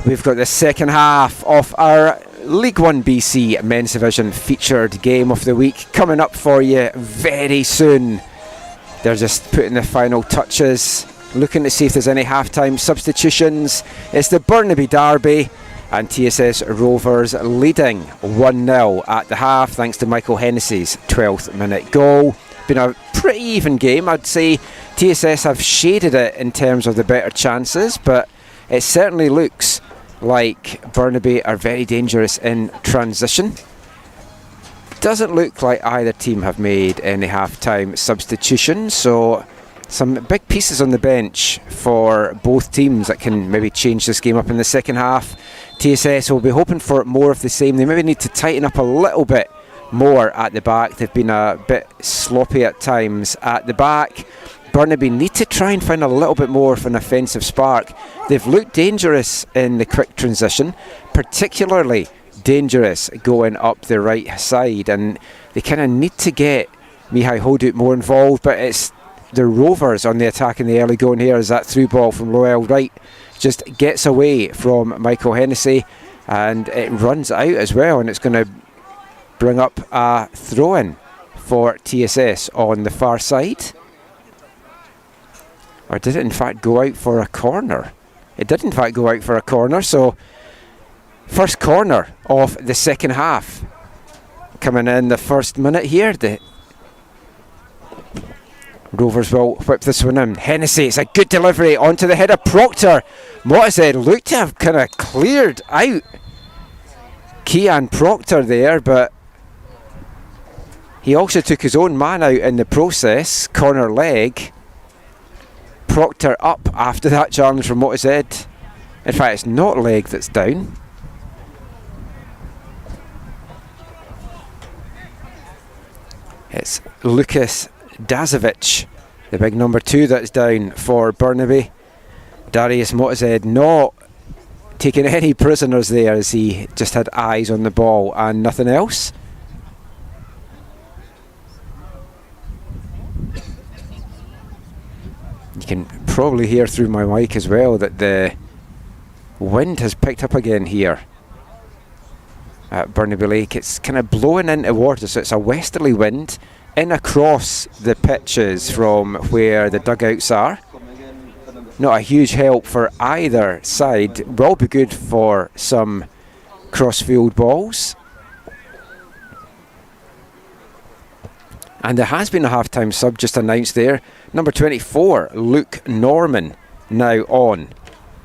We've got the second half of our L1BC Men's Division featured game of the week coming up for you very soon. They're just putting the final touches, looking to see if there's any half-time substitutions. It's the Burnaby Derby and TSS Rovers leading 1-0 at the half thanks to Michael Hennessy's 12th minute goal. Been a pretty even game. I'd say TSS have shaded it in terms of the better chances, but it certainly looks like Burnaby are very dangerous in transition. Doesn't look like either team have made any half-time substitutions, so some big pieces on the bench for both teams that can maybe change this game up in the second half. TSS will be hoping for more of the same. They maybe need to tighten up a little bit more at the back. They've been a bit sloppy at times at the back. Burnaby need to try and find a little bit more of an offensive spark. They've looked dangerous in the quick transition, particularly dangerous going up the right side, and they kind of need to get Mihai Hodut more involved, but it's the Rovers on the attack in the early going here as that through ball from Lowell Wright just gets away from Michael Hennessy and it runs out as well, and it's going to bring up a throw-in for TSS on the far side. Or did it in fact go out for a corner? It did in fact go out for a corner, so first corner of the second half coming in the first minute here. The Rovers will whip this one in. Hennessy, it's a good delivery onto the header. Proctor, Motazed looked to have kind of cleared out Kian Proctor there, but he also took his own man out in the process. Corner leg. Proctor up after that challenge from Motazed. In fact, it's not leg that's down. It's Lucas Dazovic, the big number 2, that's down for Burnaby. Darius Motazed not taking any prisoners there as he just had eyes on the ball and nothing else. You can probably hear through my mic as well that the wind has picked up again here at Burnaby Lake. It's kind of blowing into water, so it's a westerly wind in across the pitches from where the dugouts are. Not a huge help for either side. Will be good for some cross-field balls. And there has been a half-time sub just announced there. Number 24, Luke Norman, now on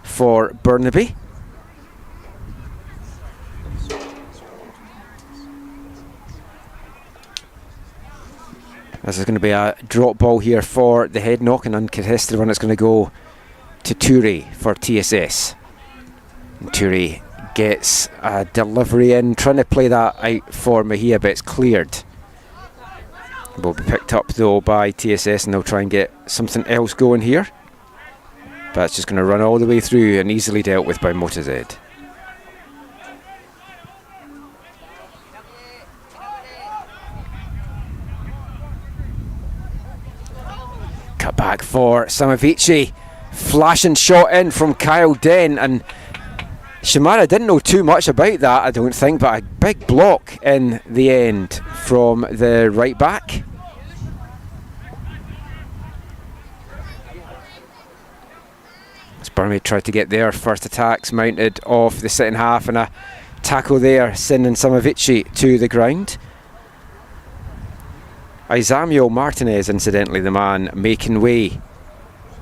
for Burnaby. This is going to be a drop ball here for the head knock, an uncontested one. It's going to go to Toure for TSS. And Toure gets a delivery in, trying to play that out for Mejia, but it's cleared. Will be picked up though by TSS, and they'll try and get something else going here. But it's just going to run all the way through and easily dealt with by Motazed. Cut back for Samavici. Flashing shot in from Kyle Den, and Shimara didn't know too much about that, I don't think, but a big block in the end from the right back. As Burnaby tried to get their first attacks mounted off the second half, and a tackle there sending Samavici to the ground. Izamio Martinez, incidentally, the man making way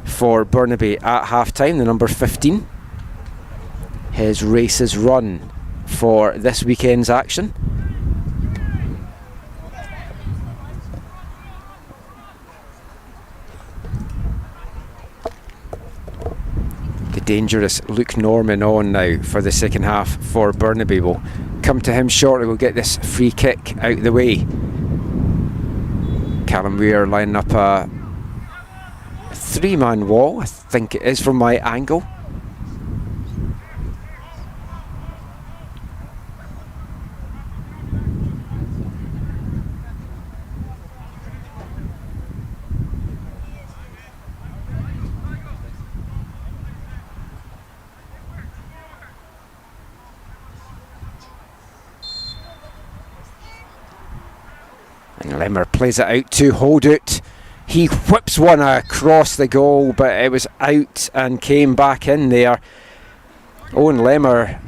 for Burnaby at half-time, the number 15. His race is run for this weekend's action. The dangerous Luke Norman on now for the second half for Burnaby. We'll come to him shortly. We'll get this free kick out the way. Callum Weir lining up a 3-man wall, I think it is from my angle. Lemmer plays it out to Holdut. He whips one across the goal, but it was out and came back in there. Owen Lemmer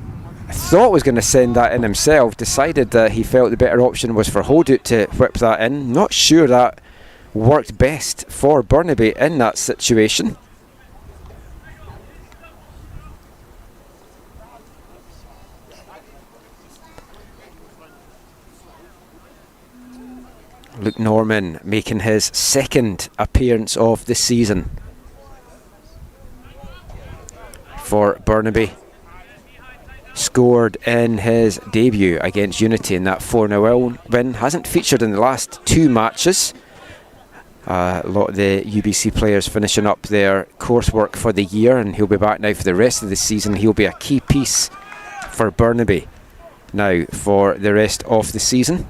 thought was going to send that in himself, decided that he felt the better option was for Holdut to whip that in. Not sure that worked best for Burnaby in that situation. Luke Norman making his second appearance of the season for Burnaby. Scored in his debut against Unity in that 4-0 win. Hasn't featured in the last 2 matches. A lot of the UBC players finishing up their coursework for the year, and he'll be back now for the rest of the season. He'll be a key piece for Burnaby now for the rest of the season.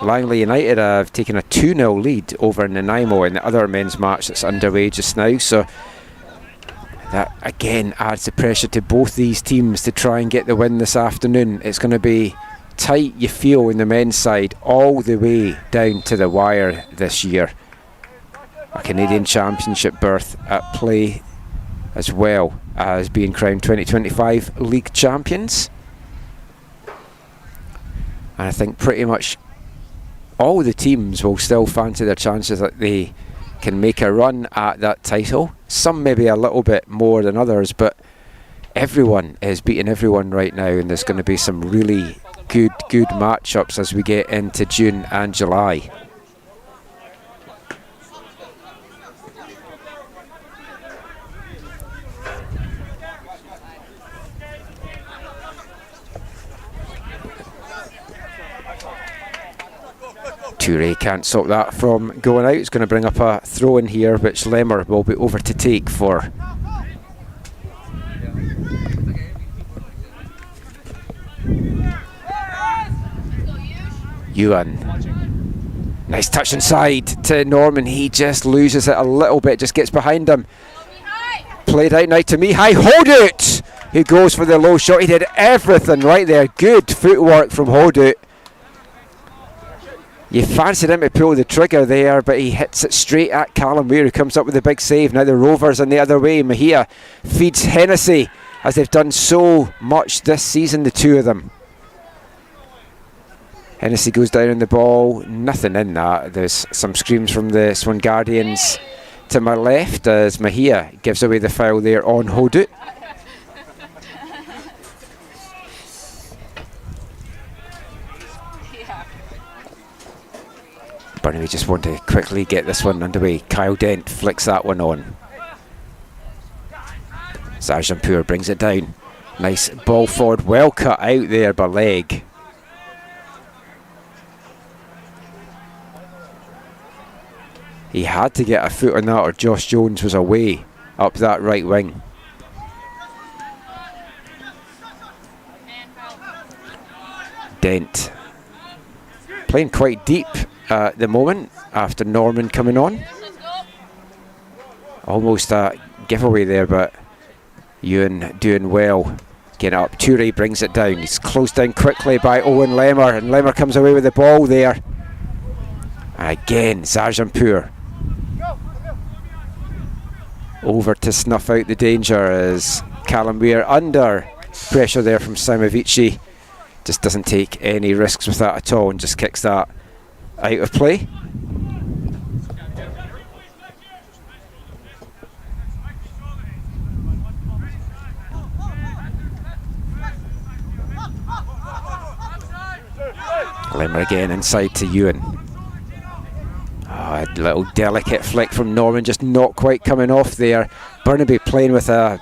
Langley United have taken a 2-0 lead over Nanaimo in the other men's match that's underway just now, so that again adds the pressure to both these teams to try and get the win this afternoon. It's going to be tight, you feel, in the men's side all the way down to the wire this year. A Canadian Championship berth at play, as well as being crowned 2025 league champions. And I think pretty much all the teams will still fancy their chances that they can make a run at that title. Some maybe a little bit more than others, but everyone is beating everyone right now, and there's going to be some really good matchups as we get into June and July. Toure can't stop that from going out. It's going to bring up a throw in here, which Lemmer will be over to take for. Ewan. Nice touch inside to Norman. He just loses it a little bit, just gets behind him. Played out now to Mihai. Holdut, who goes for the low shot. He did everything right there. Good footwork from Holdut. You fancied him to pull the trigger there, but he hits it straight at Callum Weir, who comes up with a big save. Now the Rovers on the other way. Mejia feeds Hennessy, as they've done so much this season, the two of them. Hennessy goes down on the ball, nothing in that. There's some screams from the Swan Guardians to my left as Mejia gives away the foul there on Holdut. Burnaby just want to quickly get this one underway. Kyle Dent flicks that one on. Sarjanpur brings it down. Nice ball forward, well cut out there by leg. He had to get a foot on that or Josh Jones was away up that right wing. Dent playing quite deep at the moment after Norman coming on. Almost a giveaway there, but Ewan doing well. Getting up, Toure brings it down. He's closed down quickly by Owen Lemmer, and Lemmer comes away with the ball there. And again, Sarjanpur over to snuff out the danger as Callum Weir under pressure there from Simovici. Just doesn't take any risks with that at all and just kicks that out of play. Lemmer again inside to Ewan. Oh, a little delicate flick from Norman, just not quite coming off there. Burnaby playing with a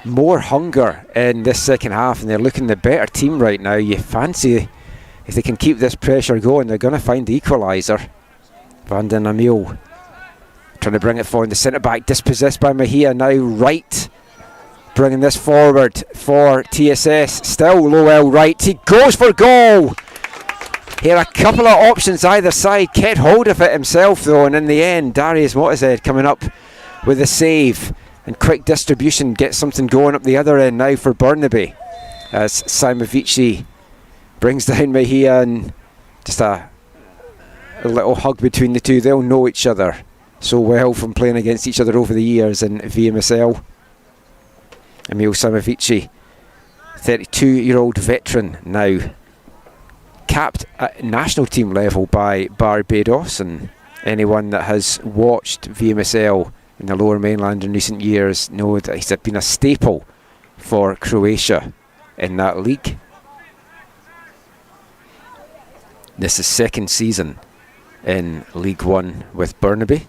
more hunger in this second half, and they're looking the better team right now. You fancy if they can keep this pressure going, they're going to find the equaliser. Van den Amiel trying to bring it forward. The centre back dispossessed by Mejia. Now Wright bringing this forward for TSS. Still Lowell Wright. He goes for goal. Here a couple of options either side. Kept hold of it himself though, and in the end Darius Motazed coming up with a save. And quick distribution gets something going up the other end now for Burnaby as Simovici brings down Mejia, and just a little hug between the two. They'll know each other so well from playing against each other over the years in VMSL. Emil Simovici, 32-year-old veteran now, capped at national team level by Barbados, and anyone that has watched VMSL in the Lower Mainland in recent years know that he's been a staple for Croatia in that league. This is second season in League One with Burnaby.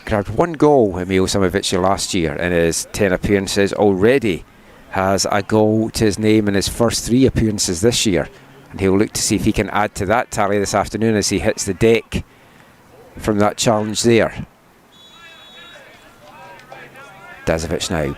Grabbed 1 goal, Emil Simovici, last year in his 10 appearances. Already has a goal to his name in his first 3 appearances this year, and he'll look to see if he can add to that tally this afternoon as he hits the deck from that challenge there. Dazovic now.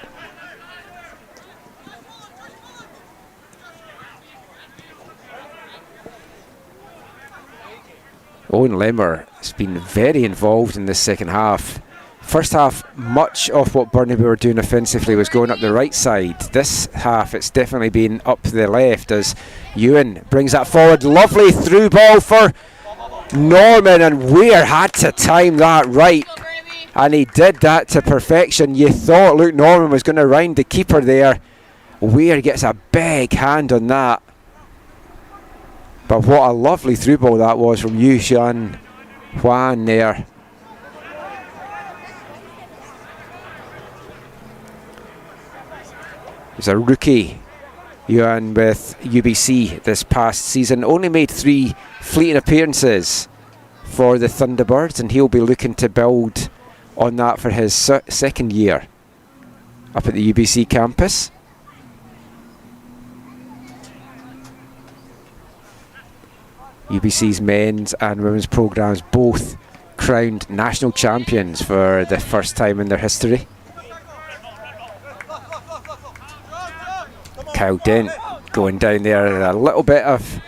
Owen Lemmer has been very involved in this second half. First half, much of what Burnaby were doing offensively was going up the right side. This half, it's definitely been up the left as Ewan brings that forward. Lovely through ball for Norman, and Weir had to time that right. And he did that to perfection. You thought Luke Norman was going to round the keeper there. Weir gets a big hand on that. But what a lovely through ball that was from Yu Xian Huan there. He's a rookie, Yuan, with UBC this past season. Only made 3 fleeting appearances for the Thunderbirds, and he'll be looking to build on that for his second year up at the UBC campus. UBC's men's and women's programmes both crowned national champions for the first time in their history. Kyle Dent going down there in a little bit of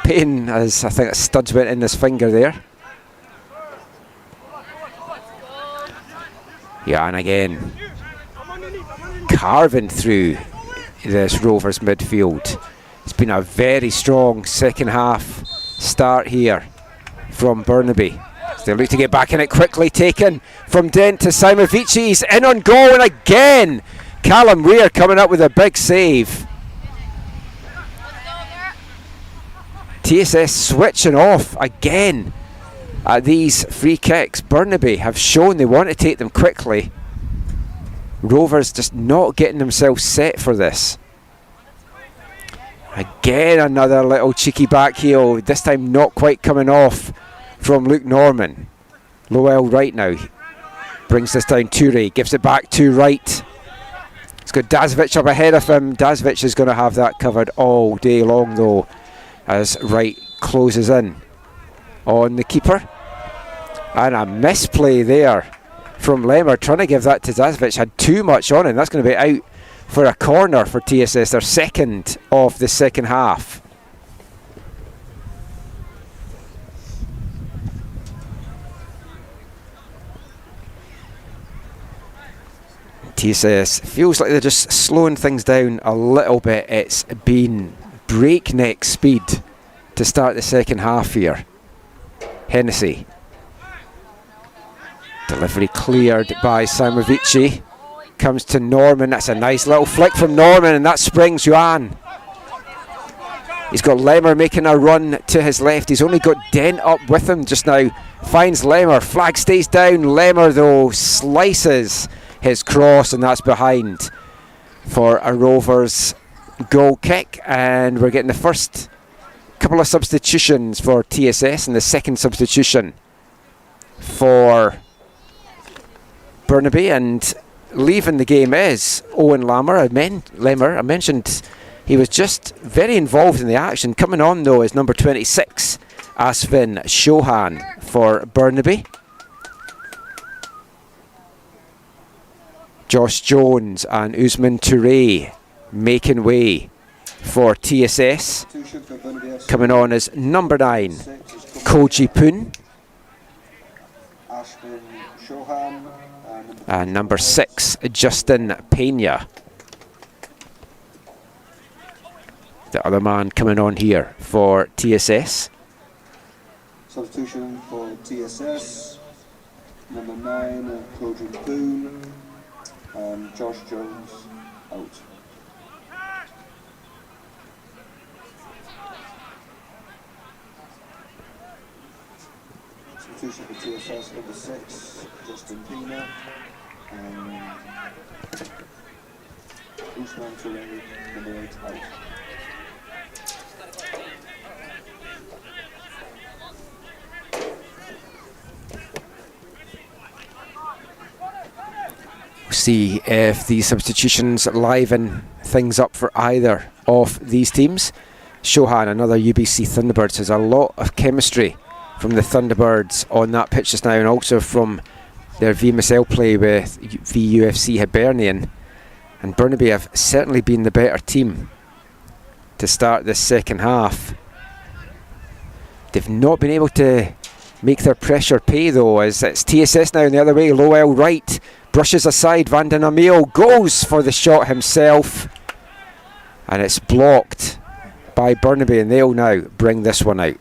pain as I think a studs went in his finger there. Yeah, and again, carving through this Rovers midfield. It's been a very strong second half start here from Burnaby. They look to get back in it quickly, taken from Dent to Simovici. He's in on goal, and again Callum Weir coming up with a big save. TSS switching off again at these free kicks. Burnaby have shown they want to take them quickly. Rovers just not getting themselves set for this. Again, another little cheeky back heel, this time not quite coming off from Luke Norman. Lowell right now brings this down. Toure gives it back to right. He's got Dazovic up ahead of him. Dazovic is going to have that covered all day long though, as Wright closes in on the keeper. And a misplay there from Lemmer, trying to give that to Dazovic. Had too much on him. That's going to be out for a corner for TSS, their second of the second half. TSS feels like they're just slowing things down a little bit. It's been breakneck speed to start the second half here. Hennessy. Delivery cleared by Simovici. Comes to Norman. That's a nice little flick from Norman, and that springs Yuan. He's got Lemmer making a run to his left. He's only got Dent up with him just now. Finds Lemmer. Flag stays down. Lemmer though slices his cross, and that's behind for a Rovers goal kick. And we're getting the first couple of substitutions for TSS, and the second substitution for Burnaby. And leaving the game is Owen Lemmer. I mentioned he was just very involved in the action. Coming on though is number 26, Asvin Shohan for Burnaby. Josh Jones and Usman Toure making way for TSS. Coming on is number 9, Koji Poon. And number 6, Justin Pena. the other man coming on here for TSS. Substitution for TSS. Number 9, Codrin Boone. And Josh Jones out. Substitution for TSS, number 6, Justin Pina. And Usman Touré, number 8, out. See if the substitutions liven things up for either of these teams. Shohan, another UBC Thunderbirds, has a lot of chemistry from the Thunderbirds on that pitch just now, and also from their VMSL play with VUFC Hibernian. And Burnaby have certainly been the better team to start this second half. They've not been able to make their pressure pay though, as it's TSS now in the other way. Lowell right, brushes aside, Van den Emil goes for the shot himself, and it's blocked by Burnaby, and they'll now bring this one out.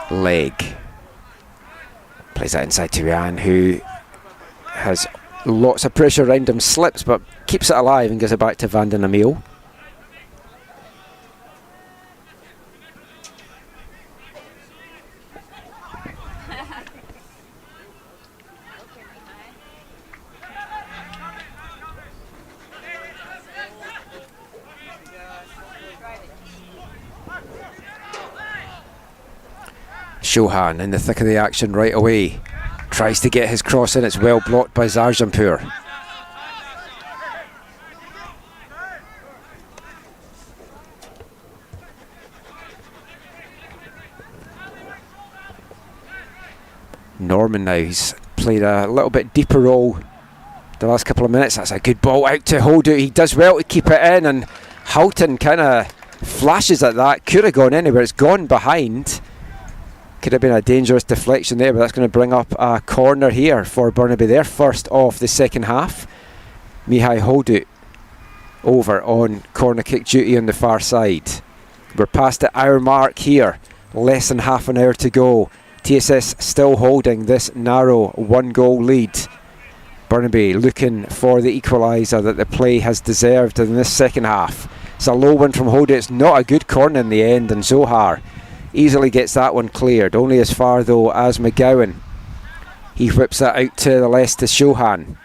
Leg plays that inside to Jan, who has lots of pressure around him, slips but keeps it alive and gives it back to Van den Emil. Shohan in the thick of the action right away. Tries to get his cross in, it's well blocked by Zarjanpur. Norman now, he's played a little bit deeper role the last couple of minutes. That's a good ball out to Holdut. He does well to keep it in, and Houghton kind of flashes at that. Could have gone anywhere, it's gone behind. Could have been a dangerous deflection there, but that's going to bring up a corner here for Burnaby. Their first of the second half. Mihai Holdut over on corner kick duty on the far side. We're past the hour mark here, less than half an hour to go. TSS still holding this narrow 1-goal lead. Burnaby looking for the equaliser that the play has deserved in this second half. It's a low one from Holdut. It's not a good corner in the end, and Zohar easily gets that one cleared. Only as far though as McGowan. He whips that out to the left to Shohan.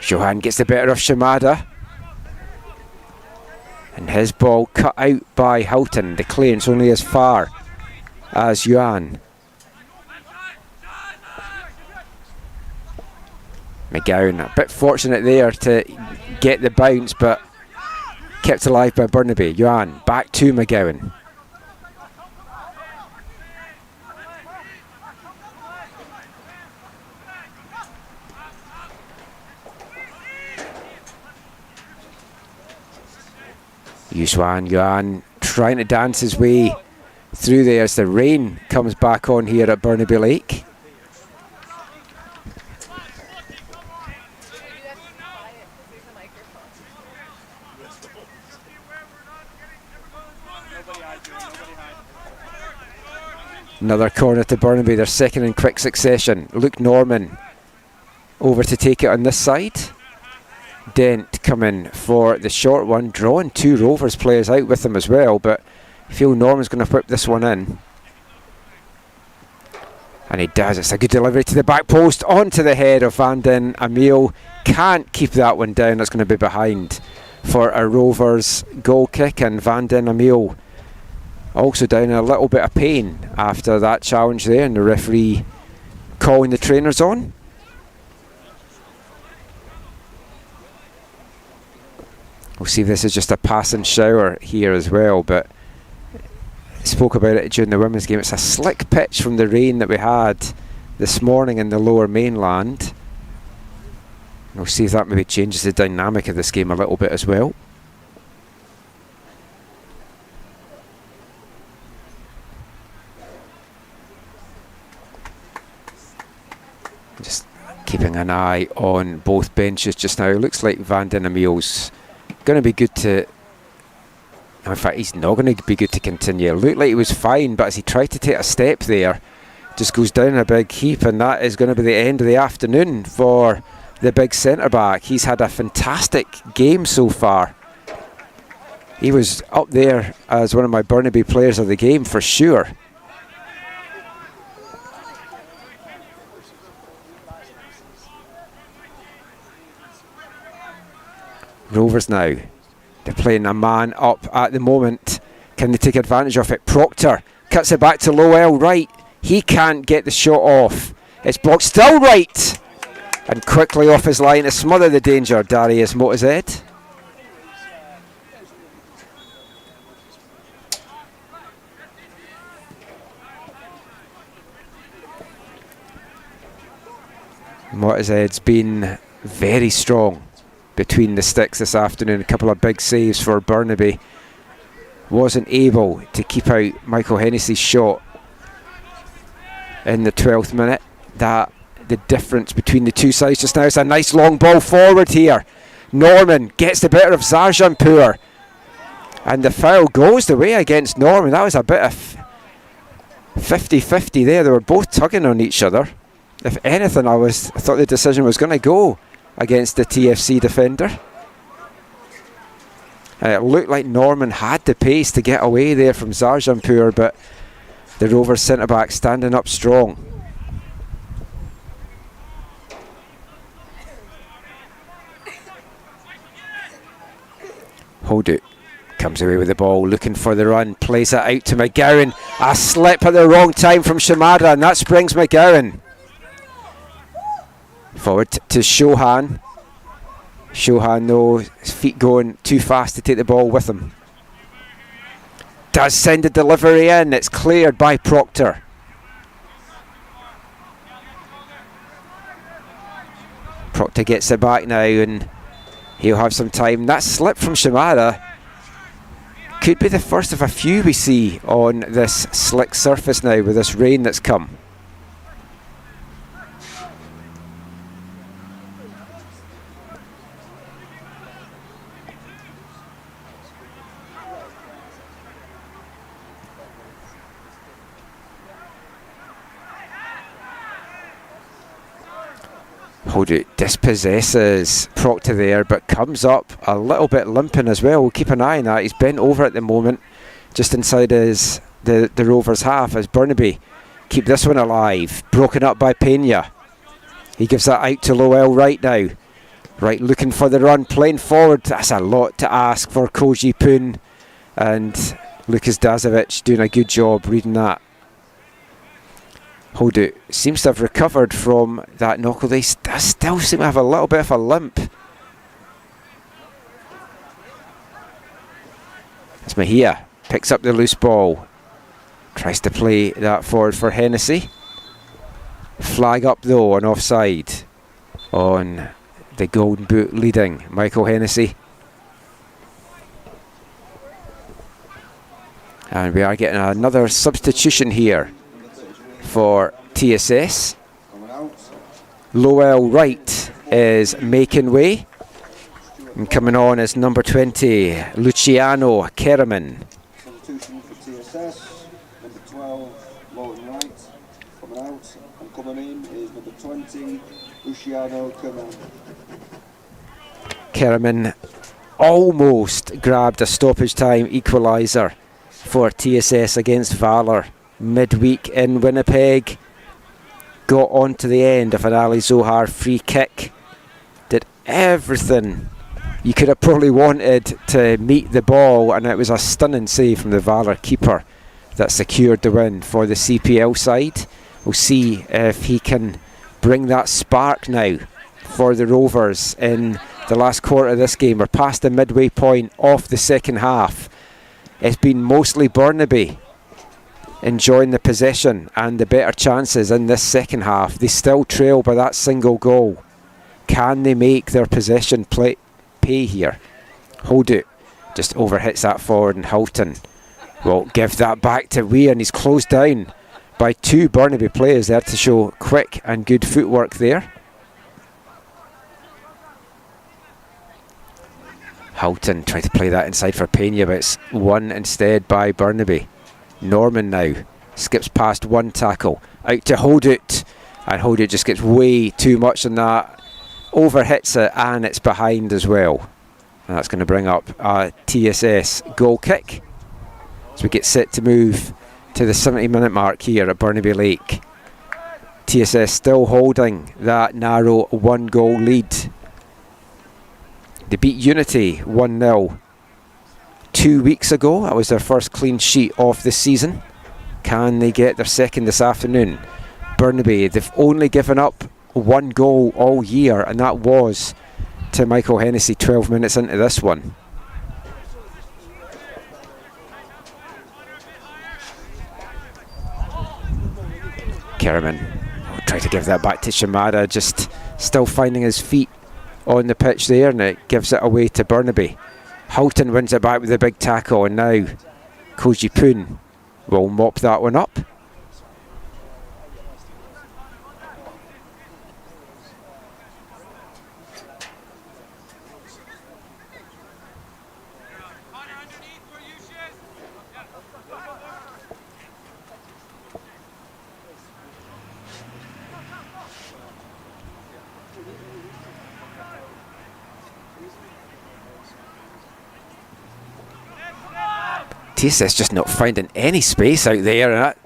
Shohan gets the better of Shimada, and his ball cut out by Houghton. The clearance only as far as Yuan. McGowan a bit fortunate there to get the bounce, but kept alive by Burnaby. Yuan back to McGowan. Yuan trying to dance his way through there as the rain comes back on here at Burnaby Lake. Another corner to Burnaby, their second in quick succession. Luke Norman over to take it on this side. Dent coming for the short one, drawing 2 Rovers players out with him as well, but I feel Norman's going to whip this one in. And he does. It's a good delivery to the back post, onto the head of Van den Emil. Can't keep that one down. That's going to be behind for a Rovers goal kick, and Van den Emil also down in a little bit of pain after that challenge there, and the referee calling the trainers on. We'll see if this is just a passing shower here as well, but I spoke about it during the women's game. It's a slick pitch from the rain that we had this morning in the lower mainland. We'll see if that maybe changes the dynamic of this game a little bit as well. Just keeping an eye on both benches just now. It looks like Van den Emil's going to be good to... In fact, he's not going to be good to continue. It looked like he was fine, but as he tried to take a step there, just goes down in a big heap, and that is going to be the end of the afternoon for the big centre-back. He's had a fantastic game so far. He was up there as one of my Burnaby players of the game for sure. Rovers now. They're playing a man up at the moment. Can they take advantage of it? Proctor cuts it back to Lowell right. He can't get the shot off. It's blocked still right. And quickly off his line to smother the danger, Darius Motazed. Motazed's been very strong between the sticks this afternoon. A couple of big saves for Burnaby. Wasn't able to keep out Michael Hennessy's shot in the 12th minute. That the difference between the two sides just now. It's a nice long ball forward here. Norman gets the better of Zarjanpur, and the foul goes the way against Norman. That was a bit of 50-50 there. They were both tugging on each other. If anything, I thought the decision was going to go against the TFC defender. And it looked like Norman had the pace to get away there from Zarjanpur, but the Rovers centre-back standing up strong. Holdut comes away with the ball, looking for the run, plays it out to McGowan. A slip at the wrong time from Shimada, and that springs McGowan. Forward to Shohan. Shohan, though, his feet going too fast to take the ball with him. Does send a delivery in. It's cleared by Proctor. Proctor gets it back now, and he'll have some time. That slip from Shimada could be the first of a few we see on this slick surface now with this rain that's come. Holdut dispossesses Proctor there, but comes up a little bit limping as well. We'll keep an eye on that. He's bent over at the moment, just inside the Rovers half, as Burnaby keep this one alive. Broken up by Pena. He gives that out to Lowell right now. Right, looking for the run, playing forward. That's a lot to ask for Koji Poon, and Lukas Dazovic doing a good job reading that. Holdut seems to have recovered from that knuckle. They does still seem to have a little bit of a limp. As Mejia picks up the loose ball, tries to play that forward for Hennessy. Flag up though on offside on the Golden Boot leading Michael Hennessy. And we are getting another substitution here for TSS. Lowell Wright is making way, and coming on is number 20 Luciano Kerriman. Substitution for TSS, number 12 Lowell Wright coming out, and coming in is number 20 Luciano Kerriman. Kerriman almost grabbed a stoppage time equaliser for TSS against Valor midweek in Winnipeg. Got on to the end of an Ali Zohar free kick. Did everything you could have probably wanted to meet the ball, and it was a stunning save from the Valor keeper that secured the win for the CPL side. We'll see if he can bring that spark now for the Rovers in the last quarter of this game. We're past the midway point of the second half. It's been mostly Burnaby enjoying the possession and the better chances in this second half. They still trail by that single goal. Can they make their possession pay here? Hold it. Just overhits that forward, and Houghton will give that back to Weir, and he's closed down by 2 Burnaby players there to show quick and good footwork there. Houghton trying to play that inside for Pena, but it's won instead by Burnaby. Norman now skips past one tackle, out to Holdit, and Holdit just gets way too much on that, overhits it, and it's behind as well. And that's going to bring up a TSS goal kick as we get set to move to the 70-minute mark here at Burnaby Lake. TSS still holding that narrow 1-goal lead. They beat Unity 1-0 2 weeks ago. That was their first clean sheet of the season. Can they get their second this afternoon? Burnaby, they've only given up 1 goal all year, and that was to Michael Hennessy 12 minutes into this one. Kerriman will try to give that back to Shimada, just still finding his feet on the pitch there, and it gives it away to Burnaby. Houghton wins it back with a big tackle, and now Koji Poon will mop that one up. TSS just not finding any space out there, and that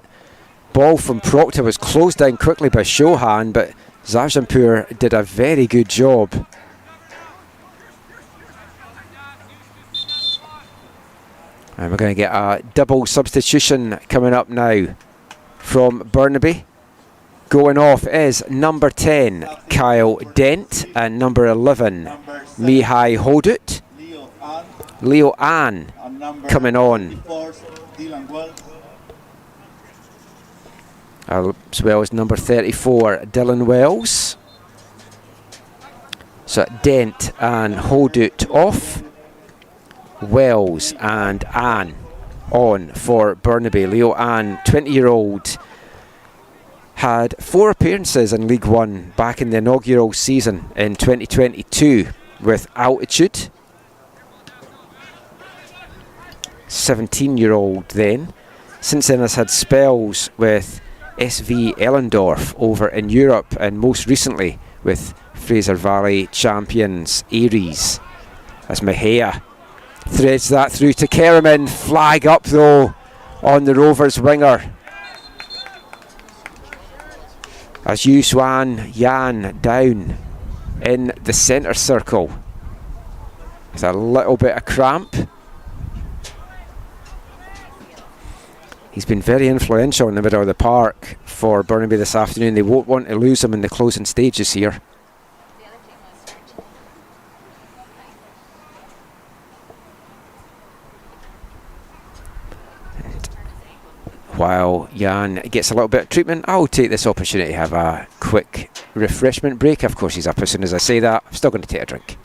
ball from Proctor was closed down quickly by Shohan, but Zajampur did a very good job. And we're going to get a double substitution coming up now from Burnaby. Going off is number 10, Kyle Dent, and number 11, Mihai Hodut. Leo Ann coming on, as well as number 34, Dylan Wells. So Dent and Hodut off, Wells and Ann on for Burnaby. Leo Ann, 20-year-old, had 4 appearances in League One back in the inaugural season in 2022 with Altitude. 17-year-old then. Since then has had spells with SV Ellendorf over in Europe, and most recently with Fraser Valley champions Aries. As Mejia threads that through to Kerriman. Flag up though on the Rovers winger, as Yu Swan Yan down in the centre circle with a little bit of cramp. He's been very influential in the middle of the park for Burnaby this afternoon. They won't want to lose him in the closing stages here. And while Jan gets a little bit of treatment, I'll take this opportunity to have a quick refreshment break. Of course, he's up as soon as I say that. I'm still going to take a drink.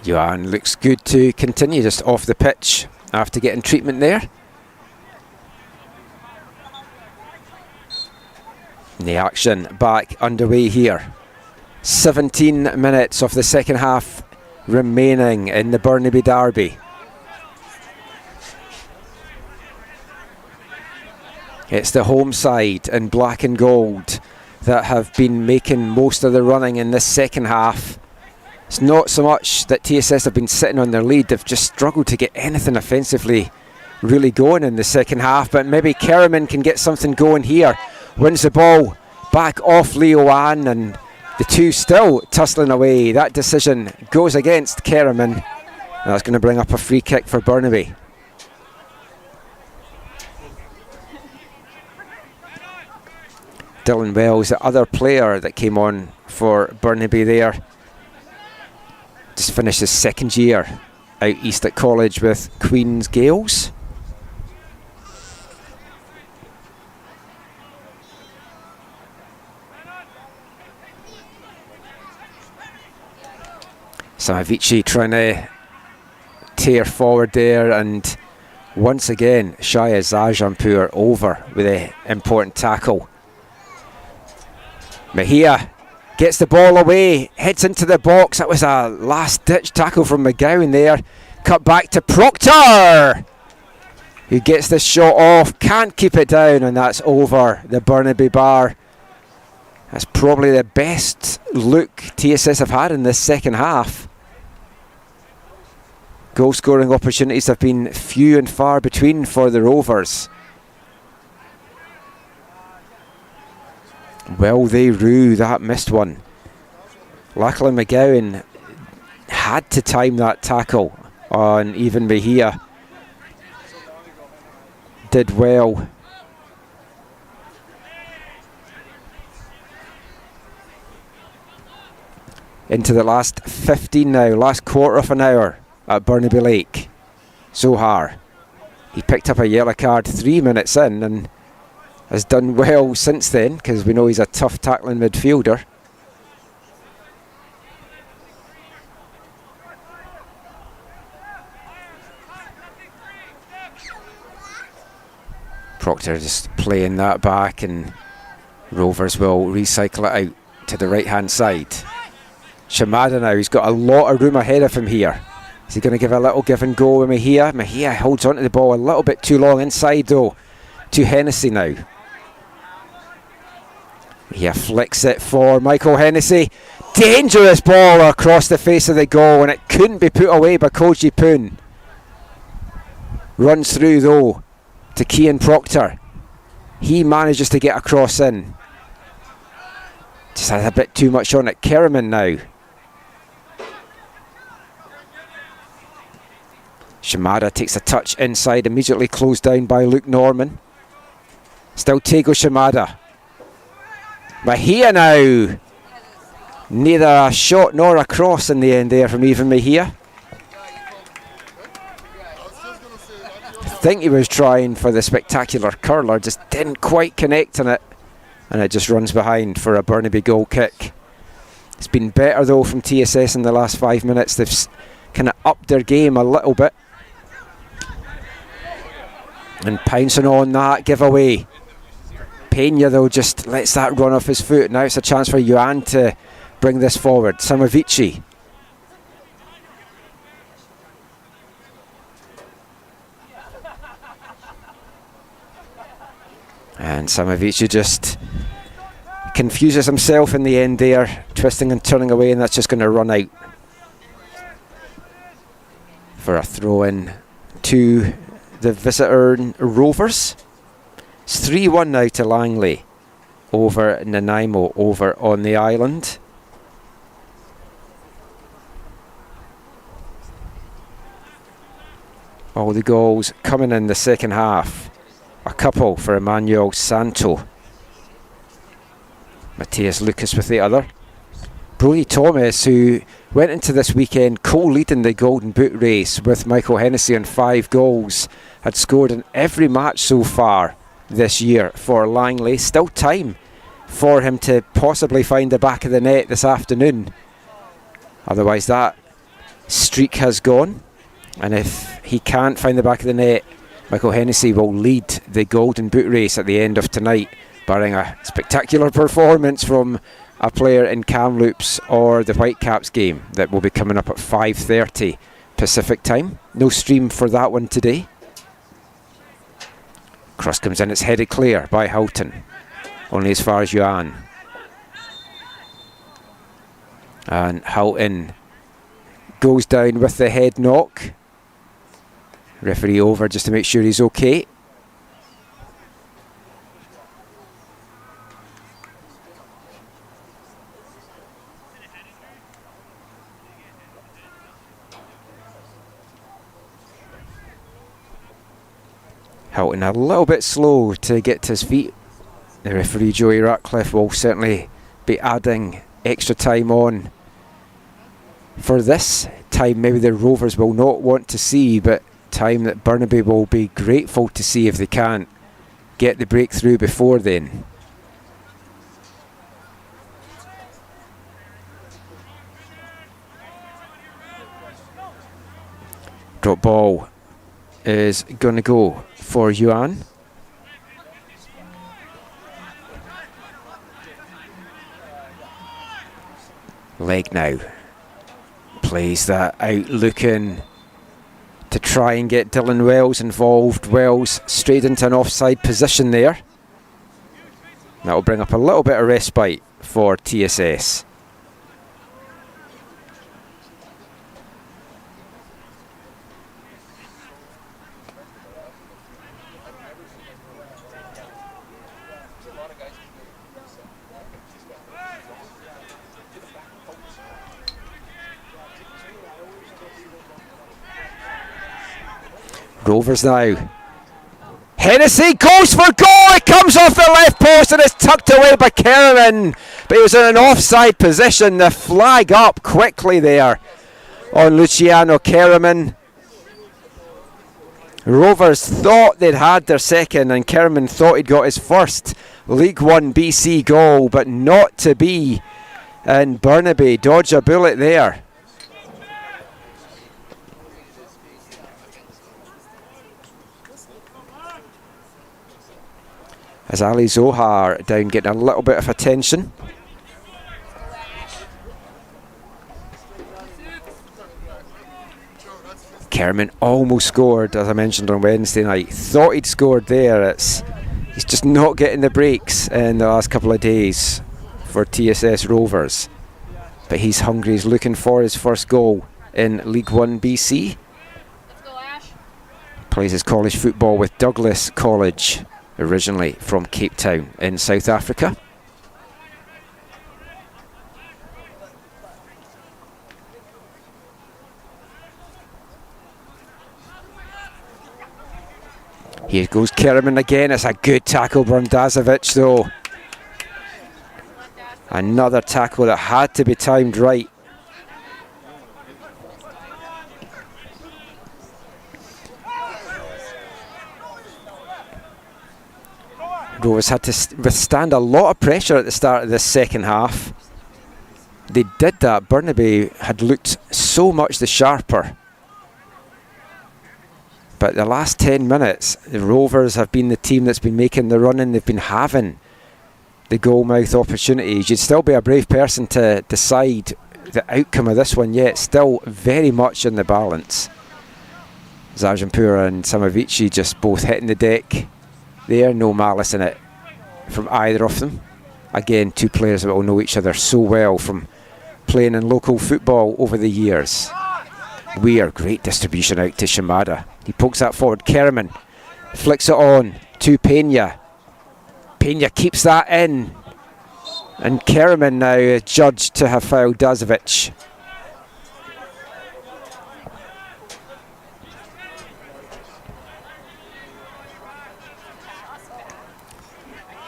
Johan looks good to continue just off the pitch after getting treatment there. And the action back underway here. 17 minutes of the second half remaining in the Burnaby derby. It's the home side in black and gold that have been making most of the running in this second half. It's not so much that TSS have been sitting on their lead, they've just struggled to get anything offensively really going in the second half, but maybe Kerriman can get something going here. Wins the ball back off Leo Ann, and the two still tussling away. That decision goes against Kerriman, and that's going to bring up a free kick for Burnaby. Dylan Wells, the other player that came on for Burnaby there, just finished his second year out east at college with Queen's Gales. Samavici trying to tear forward there, and once again Shaya Zajampur over with an important tackle. Mejia gets the ball away, heads into the box. That was a last ditch tackle from McGowan there. Cut back to Proctor, who gets the shot off, can't keep it down, and that's over the Burnaby bar. That's probably the best look TSS have had in this second half. Goal scoring opportunities have been few and far between for the Rovers. Will they rue that missed one? Luckily McGowan had to time that tackle on even Mejia. Did well. Into the last 15 now, last quarter of an hour at Burnaby Lake. Zohar, he picked up a yellow card 3 minutes in and has done well since then, because we know he's a tough tackling midfielder. Proctor just playing that back, and Rovers will recycle it out to the right hand side. Shimada now, he's got a lot of room ahead of him here. Is he going to give a little give and go with Mejia? Mejia holds onto the ball a little bit too long inside though, to Hennessy now. Mejia flicks it for Michael Hennessy. Dangerous ball across the face of the goal, and it couldn't be put away by Koji Poon. Runs through though to Cian Proctor. He manages to get a cross in. Just had a bit too much on it. Kerriman now. Shimada takes a touch inside, immediately closed down by Luke Norman. Still Tego Shimada. Mejia now. Neither a shot nor a cross in the end there from even Mejia. I think he was trying for the spectacular curler, just didn't quite connect on it, and it just runs behind for a Burnaby goal kick. It's been better though from TSS in the last 5 minutes. They've kind of upped their game a little bit. And pouncing on that giveaway. Pena though just lets that run off his foot. Now it's a chance for Yuan to bring this forward. Samavici. And Samavici just confuses himself in the end there, twisting and turning away, and that's just going to run out for a throw in to the visitor Rovers. It's 3-1 now to Langley over Nanaimo over on the island. All the goals coming in the second half. A couple for Emmanuel Santo. Matthias Lucas with the other. Brody Thomas, who went into this weekend co-leading the Golden Boot race with Michael Hennessy on 5 goals, had scored in every match so far this year for Langley. Still time for him to possibly find the back of the net this afternoon. Otherwise that streak has gone, and if he can't find the back of the net, Michael Hennessy will lead the Golden Boot race at the end of tonight, barring a spectacular performance from a player in Kamloops or the Whitecaps game that will be coming up at 5:30 Pacific time. No stream for that one today. Cross comes in, it's headed clear by Houghton, only as far as Yuan. And Houghton goes down with the head knock. Referee over just to make sure he's okay. Houghton a little bit slow to get to his feet. The referee Joey Ratcliffe will certainly be adding extra time on for this time. Maybe the Rovers will not want to see, but time that Burnaby will be grateful to see if they can't get the breakthrough before then. Drop ball is going to go for Yuan. Leg now. Plays that out, looking to try and get Dylan Wells involved. Wells straight into an offside position there. That will bring up a little bit of respite for TSS. Rovers now. Hennessy goes for goal. It comes off the left post and it's tucked away by Kerriman. But he was in an offside position. The flag up quickly there on Luciano Kerriman. Rovers thought they'd had their second and Kerriman thought he'd got his first League 1 BC goal, but not to be. And Burnaby dodge a bullet there. As Ali Zohar down getting a little bit of attention. Kerriman almost scored, as I mentioned on Wednesday night. Thought he'd scored there. He's just not getting the breaks in the last couple of days for TSS Rovers. But he's hungry, he's looking for his first goal in League 1 BC. Plays his college football with Douglas College, originally from Cape Town in South Africa. Here goes Kerriman again. It's a good tackle, Brundazovic, though. Another tackle that had to be timed right. Rovers had to withstand a lot of pressure at the start of the second half. They did that. Burnaby had looked so much the sharper. But the last 10 minutes, the Rovers have been the team that's been making the running. They've been having the goal-mouth opportunities. You'd still be a brave person to decide the outcome of this one yet. Still very much in the balance. Zajampura and Samavici just both hitting the deck. There, no malice in it from either of them. Again, two players that will know each other so well from playing in local football over the years. Weir, great distribution out to Shimada. He pokes that forward. Kerriman flicks it on to Pena. Pena keeps that in. And Kerriman now judged to have fouled Dazovic.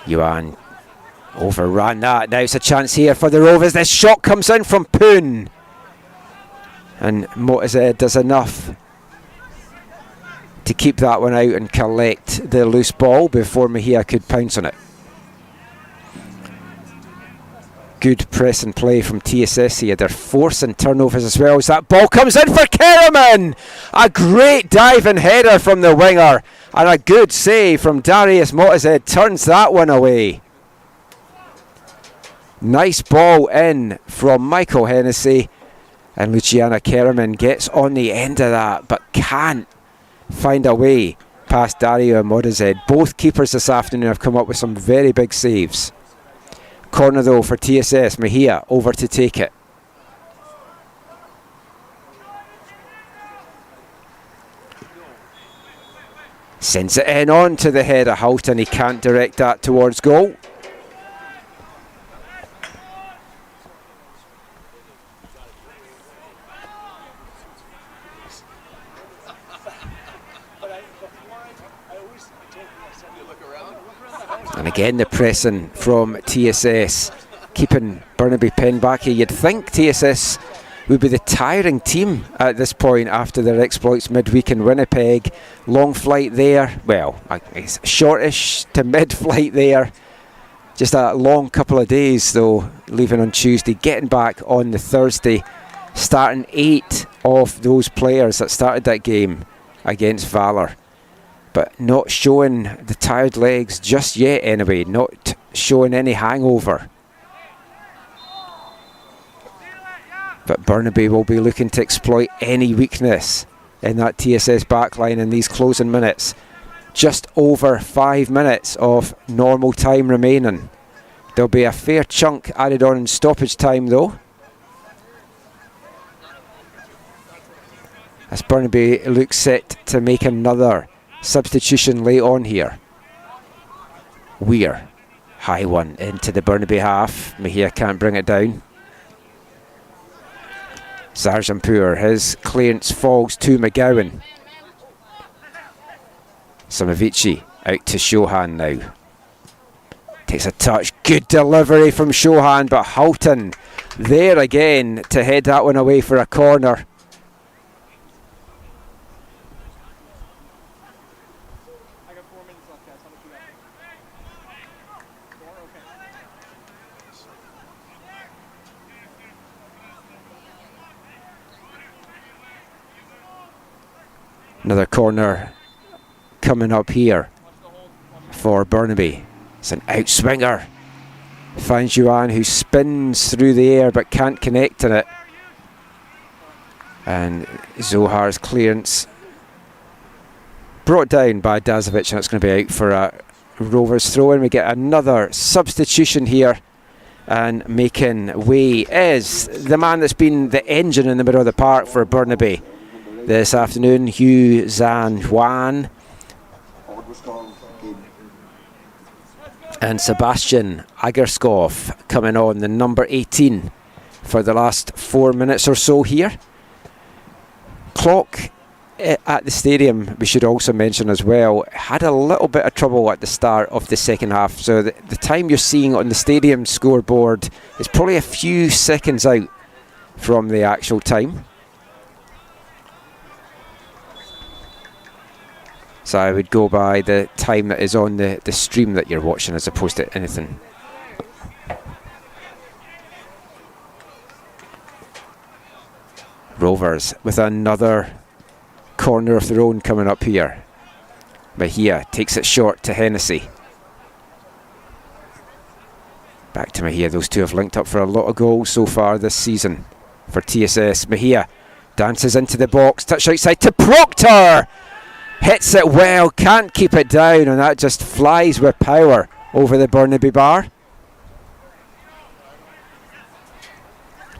Yuan overran that. Now it's a chance here for the Rovers. This shot comes in from Poon. And Motazed does enough to keep that one out and collect the loose ball before Mejia could pounce on it. Good press and play from TSS here. They're forcing turnovers as well as that ball comes in for Kerriman. A great diving header from the winger and a good save from Darius Motazed turns that one away. Nice ball in from Michael Hennessy, and Luciana Kerriman gets on the end of that but can't find a way past Dario Motazed. Both keepers this afternoon have come up with some very big saves. Corner though for TSS. Mejia over to take it. Sends it in on to the head of Houghton. He can't direct that towards goal. And Again, the pressing from TSS, keeping Burnaby pinned back here. You'd think TSS would be the tiring team at this point after their exploits midweek in Winnipeg. Long flight there, well, it's shortish to mid-flight there. Just a long couple of days though, leaving on Tuesday, getting back on the Thursday, starting 8 of those players that started that game against Valor. But not showing the tired legs just yet anyway, not showing any hangover. But Burnaby will be looking to exploit any weakness in that TSS backline in these closing minutes. Just over 5 minutes of normal time remaining. There'll be a fair chunk added on in stoppage time though, as Burnaby looks set to make another substitution late on here. Weir, high one into the Burnaby half. Mejia can't bring it down. Sarjanpur, his clearance falls to McGowan. Samavici out to Shohan now. Takes a touch, good delivery from Shohan, but Halton there again to head that one away for a corner. Another corner coming up here for Burnaby. It's an outswinger. Finds Yuan, who spins through the air but can't connect in it. And Zohar's clearance brought down by Dazovic, and it's going to be out for a Rovers throw in. We get another substitution here, and making way is the man that's been the engine in the middle of the park for Burnaby this afternoon, Hugh Zan Juan. And Sebastian Agerskov coming on, the number 18 for the last 4 minutes or so here. Clock at the stadium, we should also mention as well, had a little bit of trouble at the start of the second half. So the time you're seeing on the stadium scoreboard is probably a few seconds out from the actual time. So I would go by the time that is on the stream that you're watching as opposed to anything. Rovers with another corner of their own coming up here. Mejia takes it short to Hennessy. Back to Mejia. Those two have linked up for a lot of goals so far this season for TSS. Mejia dances into the box, touch outside to Proctor. Hits it well, can't keep it down, and that just flies with power over the Burnaby bar.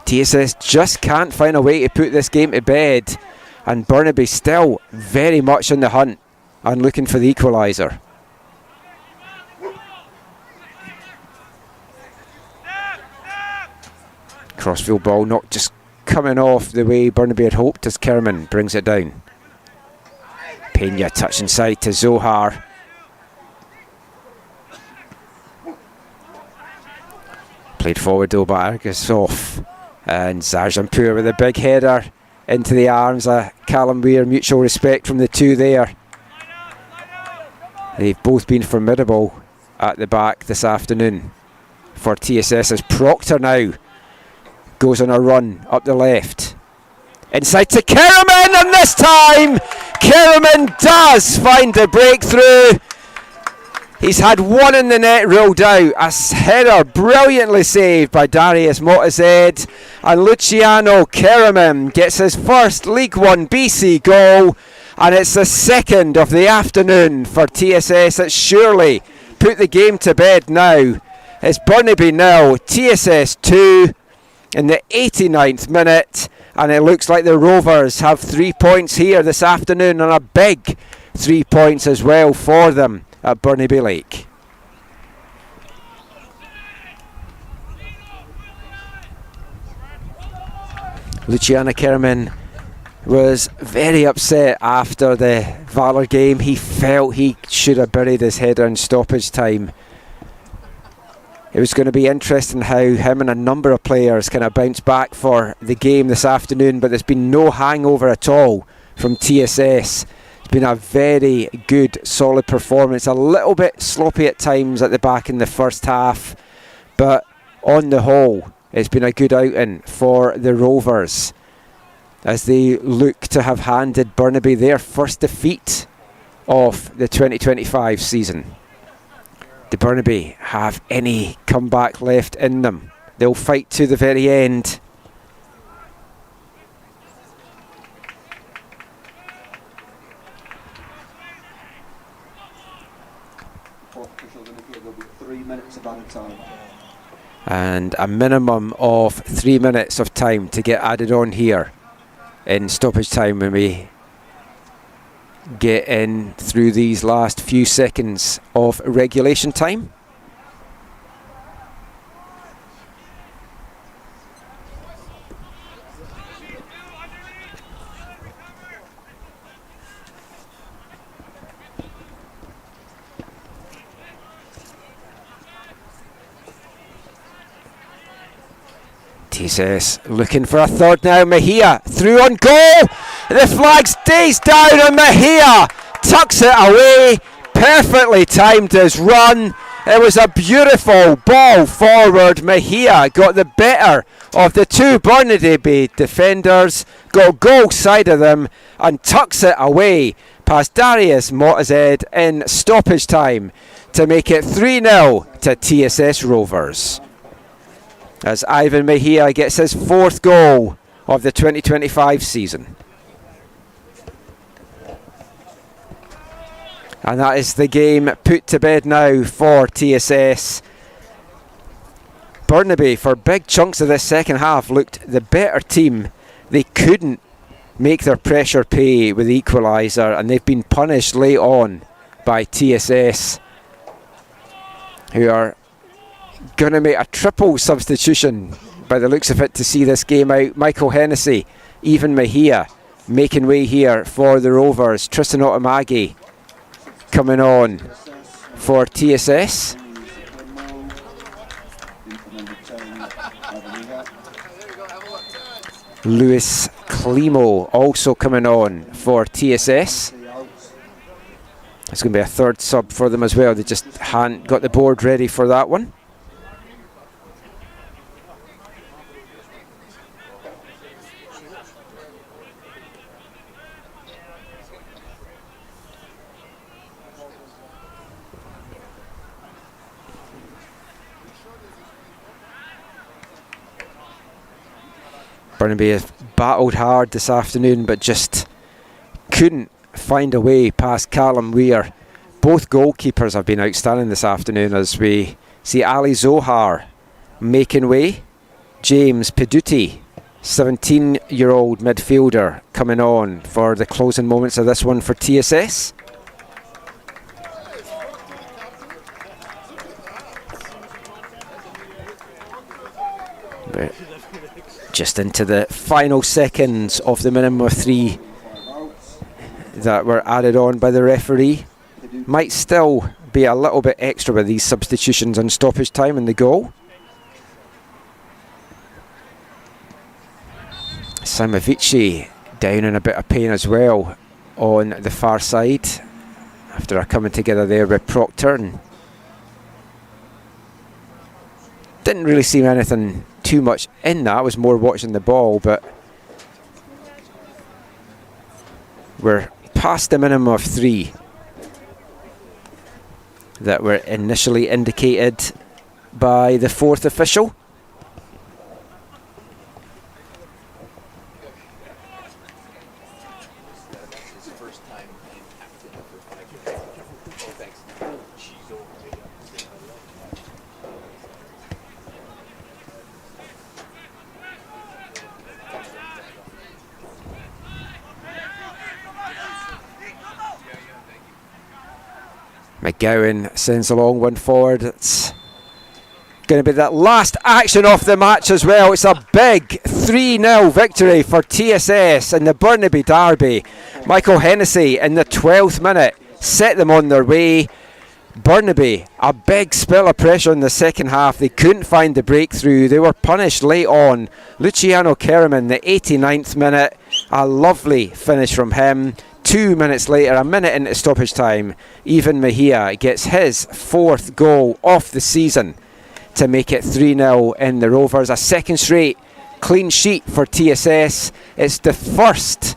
TSS just can't find a way to put this game to bed, and Burnaby still very much on the hunt and looking for the equaliser. Crossfield ball not just coming off the way Burnaby had hoped as Kerman brings it down. Pena touch inside to Zohar. Played forward though by Argasov. And Sarjanpur with a big header into the arms of Callum Weir. Mutual respect from the two there. They've both been formidable at the back this afternoon for TSS, as Proctor now goes on a run up the left. Inside to Kerriman, and this time Kerriman does find the breakthrough. He's had one in the net ruled out. A header brilliantly saved by Darius Motazed, and Luciano Kerriman gets his first League 1 BC goal, and it's the second of the afternoon for TSS. It's surely put the game to bed now. It's Burnaby 0, TSS 2 in the 89th minute. And it looks like the Rovers have 3 points here this afternoon, and a big 3 points as well for them at Burnaby Lake. Luciano Kerman was very upset after the Valor game. He felt he should have buried his header in stoppage time. it was going to be interesting how him and a number of players kind of bounce back for the game this afternoon, but there's been no hangover at all from TSS. It's been a very good, solid performance. A little bit sloppy at times at the back in the first half, but on the whole, it's been a good outing for the Rovers as they look to have handed Burnaby their first defeat of the 2025 season. Do Burnaby have any comeback left in them? They'll fight to the very end. There'll be 3 minutes of added time. And a minimum of 3 minutes of time to get added on here in stoppage time when we get in through these last few seconds of regulation time. TSS looking for a third now. Mejia through on goal. The flag stays down and Mejia tucks it away. Perfectly timed his run. It was a beautiful ball forward. Mejia got the better of the two Burnaby defenders, got goal side of them and tucks it away past Darius Motazed in stoppage time to make it 3-0 to TSS Rovers. As Ivan Mejia gets his fourth goal of the 2025 season. And that is the game put to bed now for TSS. Burnaby, for big chunks of this second half, looked the better team. They couldn't make their pressure pay with the equaliser, and they've been punished late on by TSS, who are going to make a triple substitution by the looks of it to see this game out. Michael Hennessy, even Mejia making way here for the Rovers. Tristan Otamagi coming on for TSS. Lewis Klimo also coming on for TSS. It's going to be a third sub for them as well. They just hadn't got the board ready for that one. Burnaby has battled hard this afternoon but just couldn't find a way past Callum Weir. Both goalkeepers have been outstanding this afternoon as we see Ali Zohar making way. James Peduti, 17-year-old midfielder, coming on for the closing moments of this one for TSS. But just into the final seconds of the minimum of 3 that were added on by the referee. Might still be a little bit extra with these substitutions and stoppage time in the goal. Simovici down in a bit of pain as well on the far side after a coming together there with Proctor. And didn't really seem anything too much in that. I was more watching the ball, but we're past the minimum of 3 that were initially indicated by the fourth official. McGowan sends a long one forward. It's going to be that last action of the match as well. It's a big 3-0 victory for TSS in the Burnaby derby. Michael Hennessy in the 12th minute set them on their way. Burnaby, a big spell of pressure in the second half. They couldn't find the breakthrough. They were punished late on. Luciano Kerriman, the 89th minute, a lovely finish from him. 2 minutes later, a minute into stoppage time, Ivan Mejia gets his 4th goal of the season to make it 3-0 in the Rovers. A second straight clean sheet for TSS. It's the first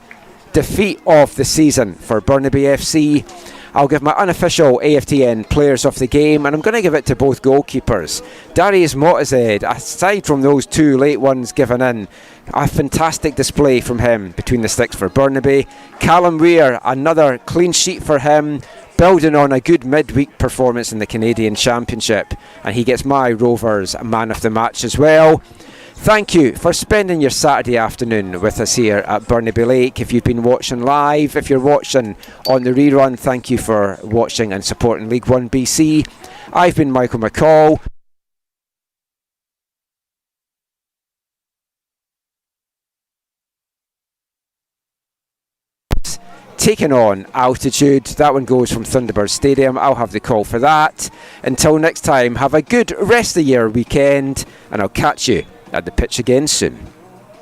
defeat of the season for Burnaby FC. I'll give my unofficial AFTN players of the game, and I'm going to give it to both goalkeepers. Darius Motazed, aside from those 2 late ones given in, a fantastic display from him between the sticks for Burnaby. Callum Weir, another clean sheet for him, building on a good midweek performance in the Canadian Championship, and he gets my Rovers man of the match as well. Thank you for spending your Saturday afternoon with us here at Burnaby Lake. If you've been watching live, if you're watching on the rerun, thank you for watching and supporting L1BC. I've been Michael McCall. Taking on Altitude. That one goes from Thunderbird Stadium. I'll have the call for that. Until next time, have a good rest of your weekend, and I'll catch you at the pitch again soon.